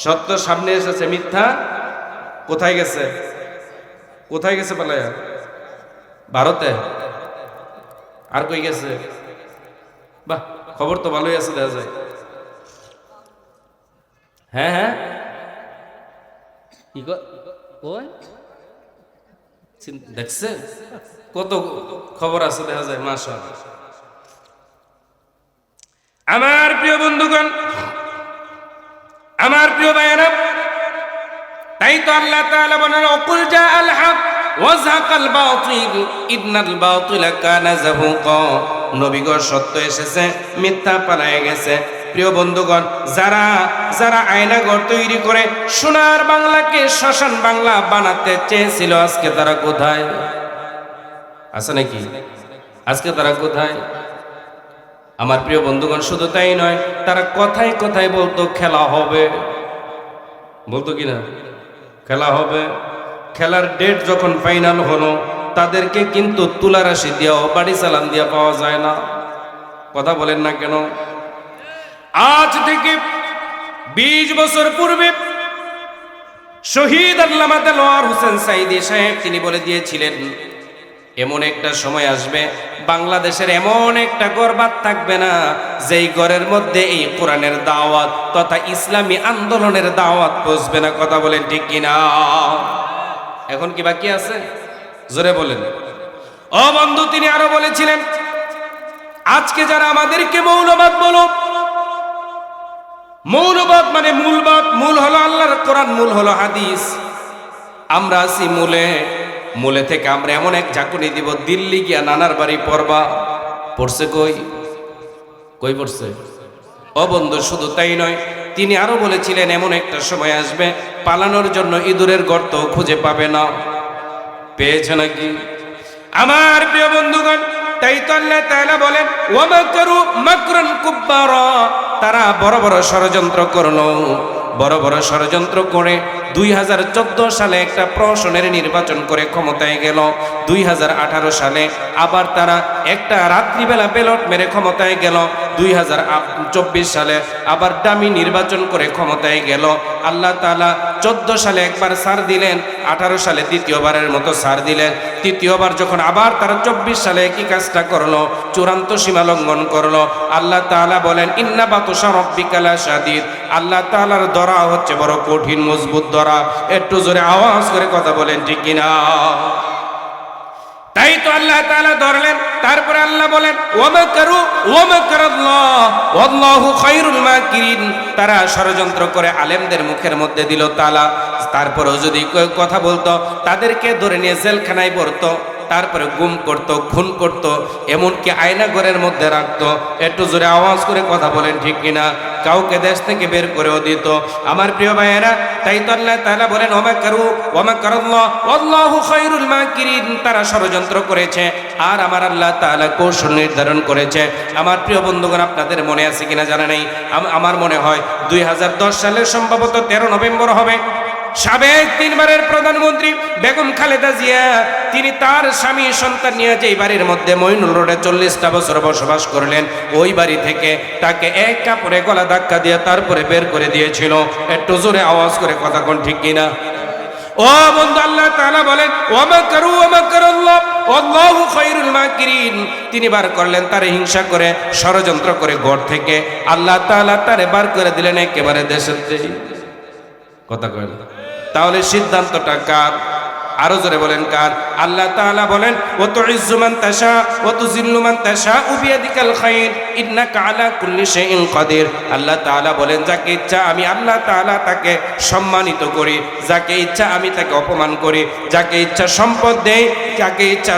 সত্য সামনে এসেছে, মিথ্যা কোথায় গেছে? কোথায় গেছে পালায়া? ভারতে। আর কই গেছে? বাহ, খবর তো ভালোই আছে দেখা যায়। হ্যাঁ হ্যাঁ, দেখছে কত খবর আছে দেখা যায়, মাশাআল্লাহ। আমার প্রিয় বন্ধুগণ, আমার প্রিয় ভাইয়েরা, তাই তো আল্লাহ তাআলা বলেন ওকুল জা আল হক ওয়াজহাকাল বাতিল ইন্নাল বাতিলা কানা যাহুকা। নবী গো, সত্য এসেছে, মিথ্যা পালায়ে গেছে। প্রিয় বন্ধুগণ, যারা আয়নাঘর তৈরি করে সোনার বাংলাকে শ্মশান বাংলা বানাতে চেয়েছিল, আজকে তারা কোথায়? আছে নাকি? আজকে তারা কোথায়? আমার প্রিয় বন্ধুগণ, শুধু তাই নয়, তারা কথায় কথায় বলতো খেলা হবে, বলতো কিনা খেলা হবে। খেলার ডেট যখন ফাইনাল হলো, তাদেরকে কিন্তু তুলা রাশি দিয়েও, বাড়ি চালান দিয়ে পাওয়া যায় না। কথা বলেন না কেন? আজ থেকে 20 বছর পূর্বে শহীদ আল্লামা দেলোয়ার হোসেন সাঈদী সাহেব তিনি বলে দিয়েছিলেন, এমন একটা সময় আসবে বাংলাদেশের এমন একটা ঘর বাদ থাকবে না যেই ঘরের মধ্যে এই কোরআনের দাওয়াত তথা ইসলামী আন্দোলনের দাওয়াত পৌঁছবে না। কথা বলেন ঠিক কিনা? এখন কি বাকি আছে? জোরে বলেন। ও বন্ধু, তিনি আরো বলেছিলেন, আজকে যারা আমাদেরকে মৌলবাদ বলো, মৌলবাদ মানে মূলবাদ, মূল হলো আল্লাহর কোরআন, মূল হলো হাদিস। আমরা আছি মূলে থেকে আমরা এমন এক ঝাঁকুনি দিব, দিল্লি গিয়া নানার বাড়ি পড়বা। পড়ছে কই পড়ছে? ও বন্ধু, শুধু তাই নয়, তিনি আরো বলেছিলেন এমন একটা সময় আসবে পালানোর জন্য ইঁদুরের গর্ত খুঁজে পাবে না। পেয়েছে নাকি? আমার প্রিয় বন্ধুগণ, তাই তো আল্লাহ তাআলা বলেন ওয়ামাকারু মাকরান কুব্বারা। তারা বড় বড় ষড়যন্ত্র করলো, বড় বড় ষড়যন্ত্র করে 2014 সালে একটা প্রহসনের নির্বাচন করে ক্ষমতায় গেল। 2018 সালে আবার তারা একটা রাত্রিবেলা ব্যালট মেরে ক্ষমতায় গেল। 2024 সালে আবার ডামি নির্বাচন করে ক্ষমতায় গেল। আল্লাহ তাআলা 14 সালে একবার ছাড় দিলেন, 18 সালে দ্বিতীয়বারের মতো ছাড় দিলেন। তৃতীয়বার যখন আবার তারা 24 সালে একই কাজটা করলো, চূড়ান্ত সীমা লঙ্ঘন করলো, আল্লাহ তাআলা বলেন ইন্না বাতুশা রাব্বিকা লাশাদীদ। আল্লাহ তাআলার দরা হচ্ছে বড় কঠিন মজবুত দরা। একটু জোরে আওয়াজ করে কথা বলেন ঠিক কিনা? তাই তো আল্লাহ তাআলা ধরলেন। তারপরে আল্লাহ বলেন ওয়ামাকারু ওয়ামাকারাল্লাহ ওয়াল্লাহু খায়রুল মাকিরিন। তারা ষড়যন্ত্র করে আলেমদের মুখের মধ্যে দিল তালা। তারপরেও যদি কথা বলতো, তাদেরকে ধরে নিয়ে জেলখানায় ভরতো, তারপরে গুম করতো, খুন করতো, এমনকি আয়নাঘরের মধ্যে রাখতো। একটু জোরে আওয়াজ করে কথা বলেন ঠিক কিনা? কাউকে দেশ থেকে বের করেও দিত। আমার প্রিয় ভাইয়েরা, তাই তো আল্লাহ তাআলা বলেন ওমাকারু ওমাকারাল্লাহ আল্লাহু খায়রুল মাকিরিন। তারা ষড়যন্ত্র করেছে আর আমার আল্লাহ তাআলা কৌশল নির্ধারণ করেছে। আমার প্রিয় বন্ধুগণ, আপনাদের মনে আছে কিনা জানা নেই, আমার মনে হয় 2010 সালের সম্ভবত 13 নভেম্বর হবে, সাবেক 3 বারের প্রধানমন্ত্রী বেগম খালেদা জিয়া তিনি তার স্বামী সন্তান নিয়ে যে বাড়ির মধ্যে মইনুল রোডে 40টা বছর বসবাস করলেন, ওই বাড়ি থেকে তাকে এক কাপড়ে গলা ধাক্কা দিয়ে তারপরে বের করে দিয়েছিল। একটু জোরে আওয়াজ করে কথা কোন ঠিক কিনা? ও বন্ধু, আল্লাহ তাআলা বলেন ওয়ামাকারু ওয়ামাকারাল্লাহ আল্লাহু খায়রুল মাকিরিন। তিনি বার করলেন তারে হিংসা করে, ষড়যন্ত্র করে ঘর থেকে। আল্লাহ তাআলা তারে বার করে দিলেন একেবারে দেশের কথা কইল। তাহলে সিদ্ধান্তটা কার? আরো জোরে বলেন কার? আল্লাহ তাআলা বলেন ওয়া তুইজ্জু মান তাশা ওয়া তুযিল্লু মান তাশা বিয়াদিকাল খায়র ইন্নাকা আলা কুল্লি শাইইন কাদির। আল্লাহ তাআলা বলেন যাকে ইচ্ছা আমি আল্লাহ তাআলা তাকে সম্মানিত করি, যাকে ইচ্ছা আমি তাকে অপমান করি, যাকে ইচ্ছা সম্পদ দেই, যাকে ইচ্ছা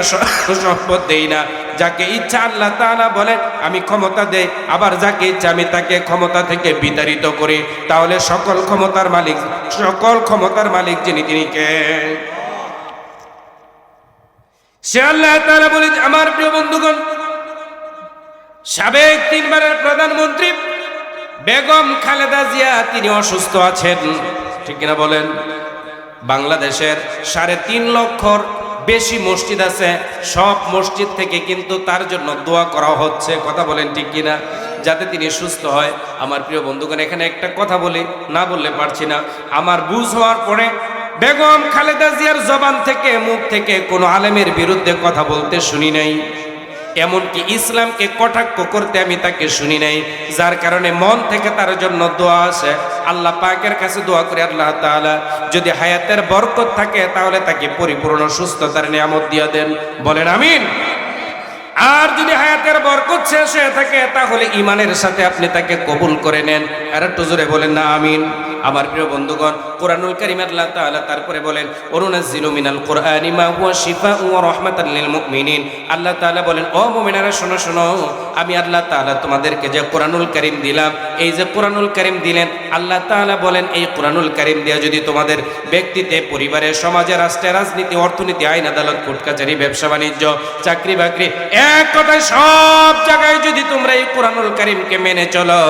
সম্পদ দেই না, যাকে ইচ্ছা আল্লাহ তাআলা বলেন আমি ক্ষমতা দেই, আবার যাকে ইচ্ছা আমি তাকে ক্ষমতা থেকে বিতাড়িত করি। তাহলে সকল ক্ষমতার মালিক যিনি, তিনি কে? সে আল্লাহ তাআলা বলে। আমার প্রিয় বন্ধুগণ, সাবেক 3 বারের প্রধানমন্ত্রী বেগম খালেদা জিয়া তিনি অসুস্থ আছেন, ঠিক কিনা বলেন? বাংলাদেশের 3.5 লক্ষর বেশি মসজিদ আছে, সব মসজিদ থেকে কিন্তু তার জন্য দোয়া করা হচ্ছে, কথা বলেন ঠিক কিনা, যাতে তিনি সুস্থ হয়। আমার প্রিয় বন্ধুগণ, এখানে একটা কথা বলি, না বললে পারছি না। আমার বুঝ হওয়ার পরে বেগম খালেদা জিয়ার জবান থেকে, মুখ থেকে কোনো আলেমের বিরুদ্ধে কথা বলতে শুনি নাই, এমনকি ইসলামকে কটাক্ষ করতে আমি তাকে শুনি নাই। যার কারণে মন থেকে তার জন্য দোয়া আসে। আল্লাহ পাকের কাছে দোয়া করে আল্লাহ তাআলা যদি হায়াতের বরকত থাকে তাহলে তাকে পরিপূর্ণ সুস্থতার নিয়ামত দিয়ে দেন, বলেন আমিন। আর যদি হায়াতের বরকত শেষ হয়ে থাকে তাহলে ঈমানের সাথে আপনি তাকে কবুল করে নেন। আর একটু জোরে বলেন না আমিন। আমার প্রিয় বন্ধুগণ, কোরআনুল কারীম আল্লাহ তাআলা তারপরে বলেন ওয়ানুনাজ্জিলু মিনাল কুরআনি মা হুয়া শিফাউন ওয়া রাহমাতাল লিল মুমিনিন। আল্লাহ তাআলা বলেন ও মুমিনারা শোনো শোনো, আমি আল্লাহ তাআলা তোমাদেরকে যে কোরআনুল কারীম দিলাম, এই যে কোরআনুল কারীম দিলেন, আল্লাহ তাআলা বলেন এই কোরআনুল কারীম দিয়ে যদি তোমাদের ব্যক্তিতে, পরিবারে, সমাজে, রাষ্ট্রে, রাজনীতি, অর্থনীতি, আইন আদালত, কোর্ট কাছারি, ব্যবসা বাণিজ্য, চাকরি বাকরি, এক কথায় সব জায়গায় যদি তোমরা এই কোরআনুল কারীমকে মেনে চলো,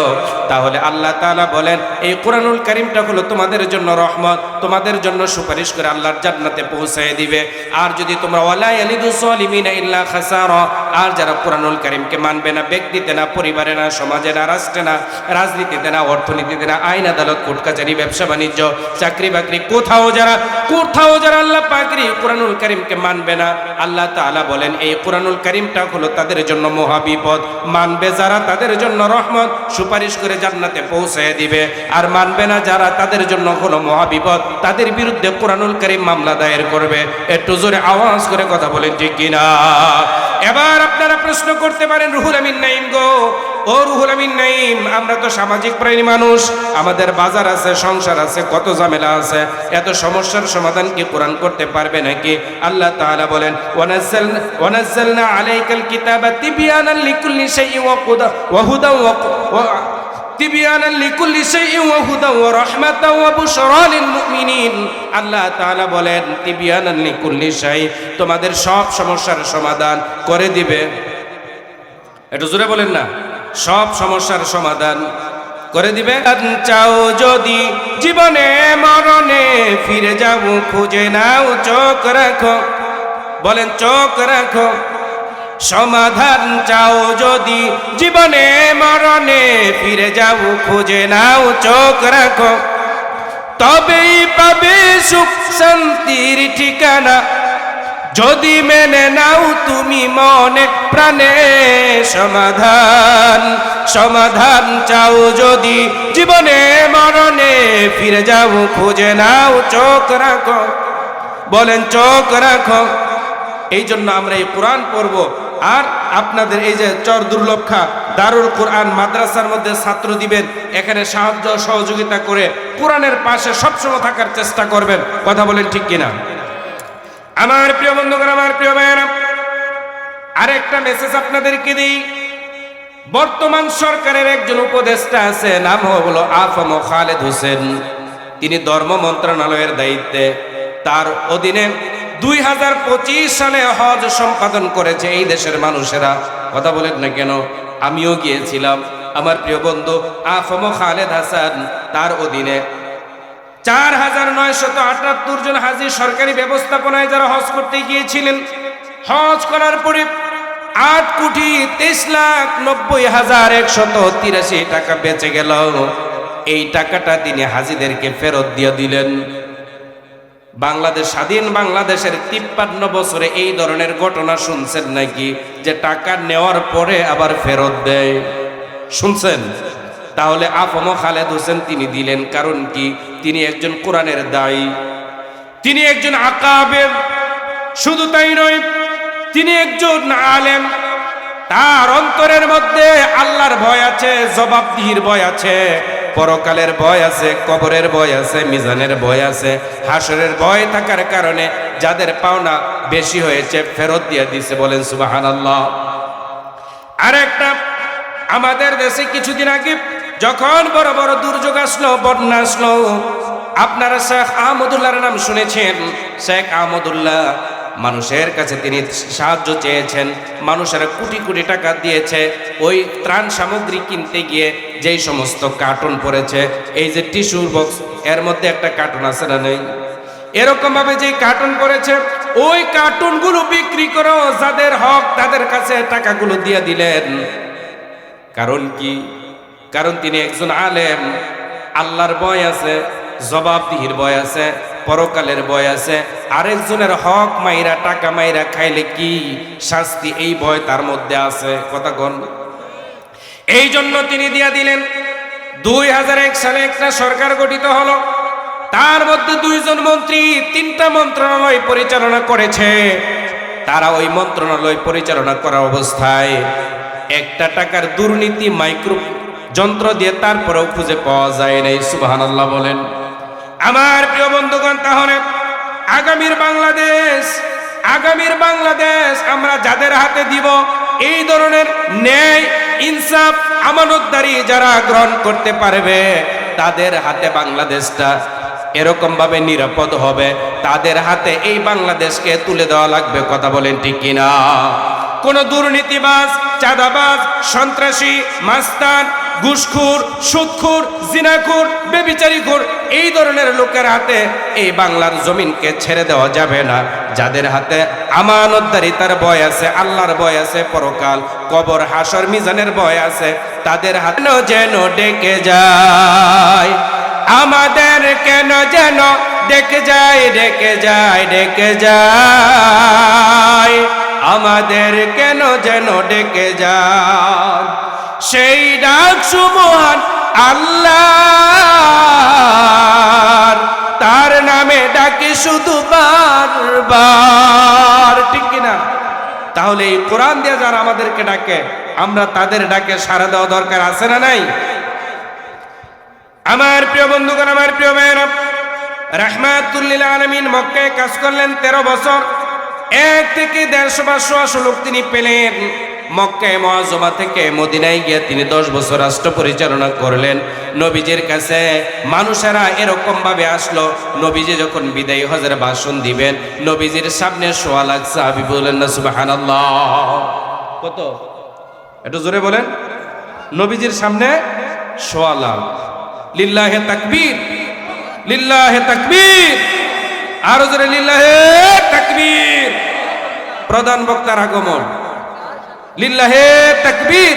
তাহলে আল্লাহ তাআলা বলেন এই কোরআনুল কারীমটা হলো তোমাদের জন্য রহমত, তোমাদের জন্য সুপারিশ করে আল্লাহর জান্নাতে পৌঁছায় দিবে। আর যদি তোমরা ওয়ালা ইয়ালিদু যালিমিনা ইল্লা খাসারা, আর যারা কোরআনুল কারীমকে মানবে না, ব্যক্তিতে না, পরিবারে না, সমাজে না, রাষ্ট্রে না, রাজনীতিতে না, অর্থনীতিতে না, আইন আদালত, কোর্ট কাছারি, ব্যবসা বাণিজ্য, চাকরি বাকরি, কোথাও যারা আল্লাহ পাকের কোরআনুল কারীমকে মানবে না, আল্লাহ তাআলা বলেন এই কোরআনুল কারীমটা হলো তাদের জন্য মহা বিপদ। মানবে যারা তাদের জন্য রহমত, সুপারিশ করে জান্নাতে পৌঁছায় দিবে। আর মানবে না যারা, তাদের জন্য হলো মহা বিপদ, তাদের বিরুদ্ধে কোরআনুল কারীম মামলা দায়ের করবে। একটু জোরে আওয়াজ করে কথা বলেন ঠিক কিনা? এবার আপনারা প্রশ্ন করতে পারেন রুহুল আমিন নাঈম গো, ও রুহুল আমিন নাঈম, আমরা তো সামাজিক প্রাণী মানুষ, আমাদের বাজার আছে, সংসার আছে, কত ঝামেলা আছে, এত সমস্যার সমাধান কি কোরআন করতে পারবে নাকি? আল্লাহ তাআলা বলেন ওয়ানাজ্জালনা আলাইকাল কিতাবা তিবয়ানান লিকুল্লি শাইইন ওয়া হুদান ওয়া তিবয়ানান লিকুল্লি শাইইন ওয়া হুদান ওয়া রাহমাতান ওয়া বুশরা লিল মুমিনিন। আল্লাহ তাআলা বলেন তিবয়ানান লিকুল্লি শাই, তোমাদের সব সমস্যার সমাধান করে দিবে। একটু জোরে বলেন না, সব সমস্যার সমাধান করে দিবে। চাও যদি জীবনে মরণে ফিরে যাও, খুঁজে নাও, চোখ রাখো, বলেন চোখ রাখো। সমাধান চাও যদি জীবনে মরণে ফিরে যাও, খুঁজে নাও, চোখ রাখো, তবেই পাবে সুখ শান্তির ঠিকানা। যদি মেনে নাও তুমি মনে প্রাণে সমাধান চাও যদি জীবনে মরণে ফিরে যাও, খুঁজে নাও, চোখ রাখো, বলেন চোখ রাখো। এই জন্য আমরা এই কোরআন পড়ব। আর আপনাদের এই যে চর দুর্লক্ষা দারুল কোরআন মাদ্রাসার মধ্যে ছাত্র দিবেন, এখানে সাহায্য সহযোগিতা করে কোরআনের পাশে সবসময় থাকার চেষ্টা করবেন, কথা বলেন ঠিক কিনা? আমার প্রিয় বন্ধুগণ, আমার প্রিয় ভাইয়েরা, আরেকটা মেসেজ আপনাদেরকে দিই। বর্তমান সরকারের একজন উপদেষ্টা আছে, নাম হলো আফম খালেদ হোসেন। তিনি ধর্ম মন্ত্রণালয়ের দায়িত্বে। তার অধীনে 2025 সালে হজ সম্পাদন করেছে এই দেশের মানুষেরা। কথা বলেন না কেন? আমিও গিয়েছিলাম। আমার প্রিয় বন্ধু আফম খালেদ হাসান, তার অধীনে 4978 জন হাজি সরকারি ব্যবস্থাপনায় যারা হজ করতে গিয়েছিলেন। হজ করার পরে 8,90,90,183 টাকা বেঁচে গেল। এই টাকাটা তিনি হাজিদেরকে ফেরত দিয়ে দিলেন। বাংলাদেশ, স্বাধীন বাংলাদেশের 53 বছরে এই ধরনের ঘটনা শুনছেন নাকি, যে টাকা নেওয়ার পরে আবার ফেরত দেয়? শুনছেন? তাহলে আফম খালেদ হোসেন তিনি দিলেন কারণ কি? তিনি একজন কোরআনের দায়ী, তিনি একজন আকাবের। শুধু তাই নয়, তিনি একজন আলেম। তার অন্তরের মধ্যে আল্লাহর ভয় আছে, জবাবদিহির ভয় আছে, পরকালের ভয় আছে, কবরের ভয় আছে, মিজানের ভয় আছে, হাসরের ভয় থাকার কারণে যাদের পাওনা বেশি হয়েছে ফেরত দিয়ে দিছে। বলেন সুবহানাল্লাহ। আর একটা, আমাদের দেশে কিছুদিন আগে যখন বড় বড় দুর্যোগ আসলো, বন্যা আসলো, আপনারা শেখ আহমদুল্লাহর নাম শুনেছেন। শেখ আহমদুল্লাহ মানুষের কাছে তিনি সাহায্য চেয়েছেন, মানুষেরা কোটি কোটি টাকা দিয়েছে ওই ত্রাণ সামগ্রী কিনতে গিয়ে। যেই সমস্ত কার্টুন পড়েছে, এই যে টিস্যুর বক্স, এর মধ্যে একটা কার্টুন আছে না নেই? এরকম ভাবে যে কার্টুন পড়েছে, ওই কার্টুনগুলো বিক্রি করে যাদের হক তাদের কাছে টাকাগুলো দিয়ে দিলেন। কারণ কি? কারণ তিনি একজন আলেম, আল্লাহর ভয় আছে, জবাবদিহির ভয় আছে, পরকালের ভয় আছে। আরেকজনের হক মাইরা, টাকা মাইরা খাইলে কি শাস্তি, এই ভয় তার মধ্যে আছে। কথা কোন? এই জন্য তিনি দিয়া দিলেন। 2001 সালে একটা সরকার গঠিত হলো, তার মধ্যে 2 জন মন্ত্রী 3টা মন্ত্রণালয় পরিচালনা করেছে। তারা ওই মন্ত্রণালয় পরিচালনা করা অবস্থায় একটা টাকার দুর্নীতি মাইক্রো যন্ত্র দিয়ে তারপরেও খুঁজে পাওয়া যায় নাই। সুবহানাল্লাহ বলেন। আমার প্রিয় বন্ধুগণ, তাহলে আগামীর বাংলাদেশ আমরা যাদের হাতে দিব, এই ধরনের ন্যায়, ইনসাফ, আমানতদারি যারা গ্রহণ করতে পারবে, তাদের হাতে বাংলাদেশটা এরকম ভাবে নিরাপদ হবে। তাদের হাতে এই বাংলাদেশকে তুলে দেওয়া লাগবে। কথা বলেন ঠিক কিনা? কোন দুর্নীতিবাজ, চাঁদাবাজ, সন্ত্রাসী, মাস্তান, ঘুষখোর, সুদখোর, জিনাখোর, বেবিচারীখোর, এই ধরনের লোকের হাতে এই বাংলার জমিনকে ছেড়ে দেওয়া যাবে না। যাদের হাতে আমানতদারিতার ভয় আছে, আল্লাহর ভয় আছে, পরকাল, কবর, হাসর, মিজানের ভয় আছে, তাদের হাতে যেন ডেকে যায় আমাদের, কেন যেন ডেকে যায়, ডেকে যায়, ডেকে যায় আমাদের, কেন যেন ডেকে যায়। সেই ডাক সুবহান আল্লাহ, তার নামে ডাকে শুধু বারবার। ঠিক কিনা? তাহলে এই কোরআন দিয়ে যারা আমাদেরকে ডাকে, আমরা তাদের ডাকে সাড়া দেওয়া দরকার আছে না নাই? আমার প্রিয় বন্ধুগণ, আমার প্রিয় ভাইয়েরা, রাহমাতুল লিল আলামিন মক্কায় কাজ করলেন 13 বছর। 1 থেকে 150 লোক তিনি পেলেন। মক্কায় মুআজ্জমা থেকে মদিনায় গিয়ে তিনি 10 বছর রাষ্ট্র পরিচালনা করলেন। নবীজির কাছে মানুষেরা এরকম ভাবে আসলো, নবীজি যখন বিদায়ী হজের ভাষণ দিবেন, নবীজির সামনে 1.25 লাখ সাহাবী বলেন না সুবহানাল্লাহ। কত? একটু জোরে বলেন। নবীজির সামনে 1.25 লাখ। লিল্লাহে তাকবীর, লিল্লাহে তাকবীর, আরো জোরে লিল্লাহে তাকবীর। প্রধান বক্তার আগমন, লিল্লাহে তাকবীর।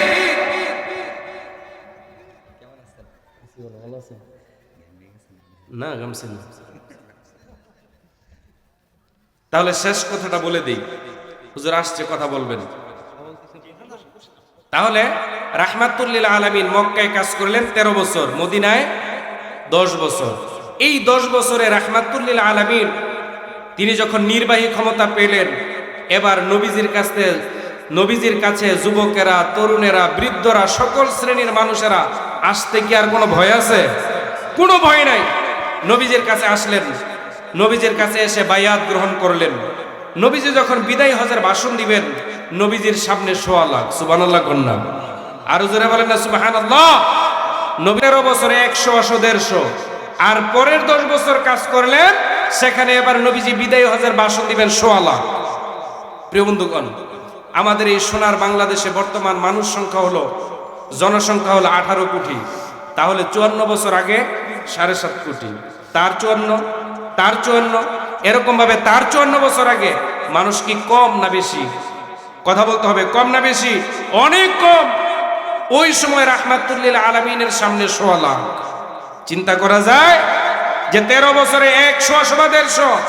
না গামছেন। তাহলে শেষ কথাটা বলে দিই, হুজুর আসছে কথা বলবেন। তাহলে রাহমাতুল লিল আলামিন মক্কায় কাজ করলেন 13 বছর, মদিনায় 10 বছর। এই 10 বছরে রাহমাতুল লিল আলামিন তিনি যখন নির্বাহী ক্ষমতা পেলেন, এবার নবীজির কাছে যুবকেরা, তরুণেরা, বৃদ্ধরা, সকল শ্রেণীর মানুষেরা আসতে কি আর কোনো ভয় আছে? কোনো ভয় নাই। নবীজির কাছে আসলেন, নবীজির কাছে এসে বায়াত গ্রহণ করলেন। নবীজি যখন বিদায় হজের ভাষণ দিবেন, নবীজির সামনে 1.25 লাখ, সুবহানাল্লাহ কন্যা, আরো জোরে বলেন না সুবহানাল্লাহ। নবীর বছরে 100 150 আর পরের 10 বছর কাজ করলেন, সেখানে এবার নবীজি বিদায় হজের ভাষণ দিবেন 100 লাখ। প্রিয় বন্ধুগণ, আমাদের এই সোনার বাংলাদেশে বর্তমান মানুষ সংখ্যা হলো, জনসংখ্যা হলো 18 কোটি। তাহলে 54 বছর আগে 7.5 কোটি, তার 54 এরকম ভাবে তার 54 বছর আগে মানুষ কি কম না বেশি? কথা বলতে হবে, কম না বেশি? অনেক কম। ওই সময় রাহমাতুল লিল আলামিনের সামনে 100 লাখ। চিন্তা করা যায় যে 13 বছরে 100 অথবা 150,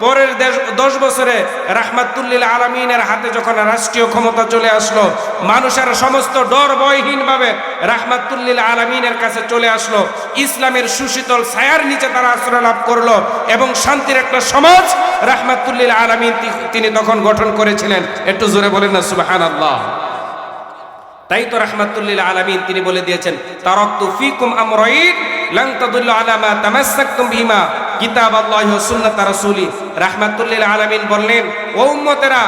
পরের 10 বছরে রাহমাতুল লিল আলামিনের হাতে যখন রাষ্ট্রীয় ক্ষমতা চলে আসলো, মানুষের সমস্ত ডর ভয়হীন ভাবে রাহমাতুল লিল আলামিনের কাছে চলে আসলো। ইসলামের সুশীতল ছায়ার নিচে তারা আশ্রয় লাভ করলো এবং শান্তির একটা সমাজ রাহমাতুল লিল আলামিন তিনি তখন গঠন করেছিলেন। একটু জোরে বলেন না সুবহানাল্লাহ। তাই তো রাহমাতুল লিল আলামিন তিনি বলে দিয়েছেন, তারাকতু ফিকুম আমরাইন লান তাদুল্লু আলা মা তামাসসাকতুম বিহিমা কিতাবাল্লাহি ওয়া সুন্নাত রাসূলি। রাহমাতুল লিল আলামিন বললেন, ও উম্মতেরা,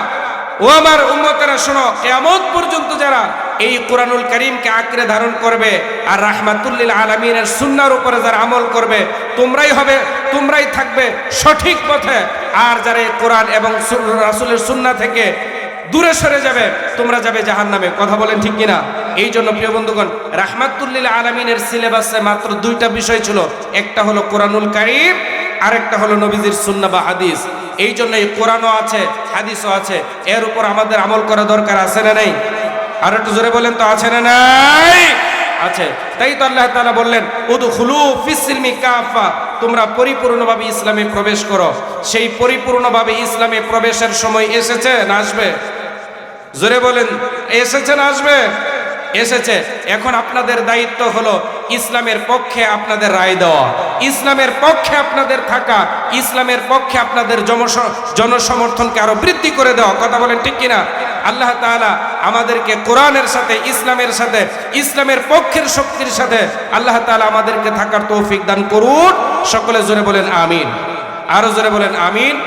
ও আমার উম্মতেরা শোনো, কিয়ামত পর্যন্ত যারা এই কোরআনুল কারীমকে আঁকড়ে ধারণ করবে আর রাহমাতুল লিল আলামিনের সুন্নাহর উপরে যারা আমল করবে, তোমরাই থাকবে সঠিক পথে। আর যারা এই কোরআন এবং রাসূলের সুন্নাহ থেকে দূরে সরে যাবে, তোমরা যাবে জাহান্নামে। কথা বলেন ঠিক কিনা? এই জন্য প্রিয় বন্ধুগণ, রাহমাতুল লিল আলামিনের সিলেবাসে মাত্র 2টা বিষয় ছিল, একটা হলো কোরআনুল কারীম, আরেকটা হলো নবীজির সুন্নাহ বা হাদিস। এই জন্য এই কোরআনও আছে, হাদিসও আছে, এর উপর আমাদের আমল করা দরকার আছে না নাই? আর একটু জোরে বলেন তো, আছে না নাই? আছে। তাই তো আল্লাহ তাআলা বললেন, উদখুলু ফিস সিলমি কাফা, তোমরা পরিপূর্ণভাবে ইসলামে প্রবেশ করো। সেই পরিপূর্ণভাবে ইসলামে প্রবেশের সময় এসেছে না আসবে? জোরে বলেন, এসেছে না আসবে? এসেছে। এখন আপনাদের দায়িত্ব হলো ইসলামের পক্ষে আপনাদের রায় দেওয়া, ইসলামের পক্ষে আপনাদের থাকা, ইসলামের পক্ষে আপনাদের জনসমর্থনকে আরো বৃদ্ধি করে দেওয়া। কথা বলেন ঠিক কিনা? আল্লাহ তাআলা আমাদেরকে কোরআনের সাথে, ইসলামের সাথে, ইসলামের পক্ষের শক্তির সাথে আল্লাহ তাআলা আমাদেরকে থাকার তৌফিক দান করুন। সকলে জোরে বলেন আমিন। আরো জোরে বলেন আমিন।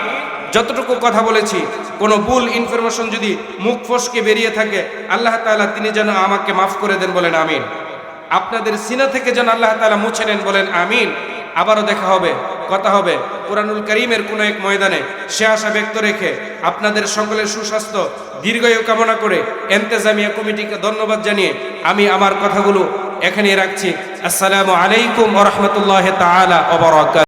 যতটুকু কথা বলেছি, কোনো ভুল ইনফরমেশন যদি মুখ ফসকে বেরিয়ে থাকে, আল্লাহ তাআলা তিনি যেন আমাকে মাফ করে দেন, বলেন আমিন। আপনাদের সিনা থেকে যেন আল্লাহ তাআলা মুছে নেন, বলেন আমিন। আবারও দেখা হবে, কথা হবে কোরআনুল কারীমের কোনো এক ময়দানে। সে আশা ব্যক্ত রেখে আপনাদের সকলের সুস্বাস্থ্য দীর্ঘায়ু কামনা করে এন্তেজামিয়া কমিটিকে ধন্যবাদ জানিয়ে আমি আমার কথাগুলো এখানে রাখছি। আসসালামু আলাইকুম ওয়া রাহমাতুল্লাহি তাআলা ওয়া বারাকাতুহু।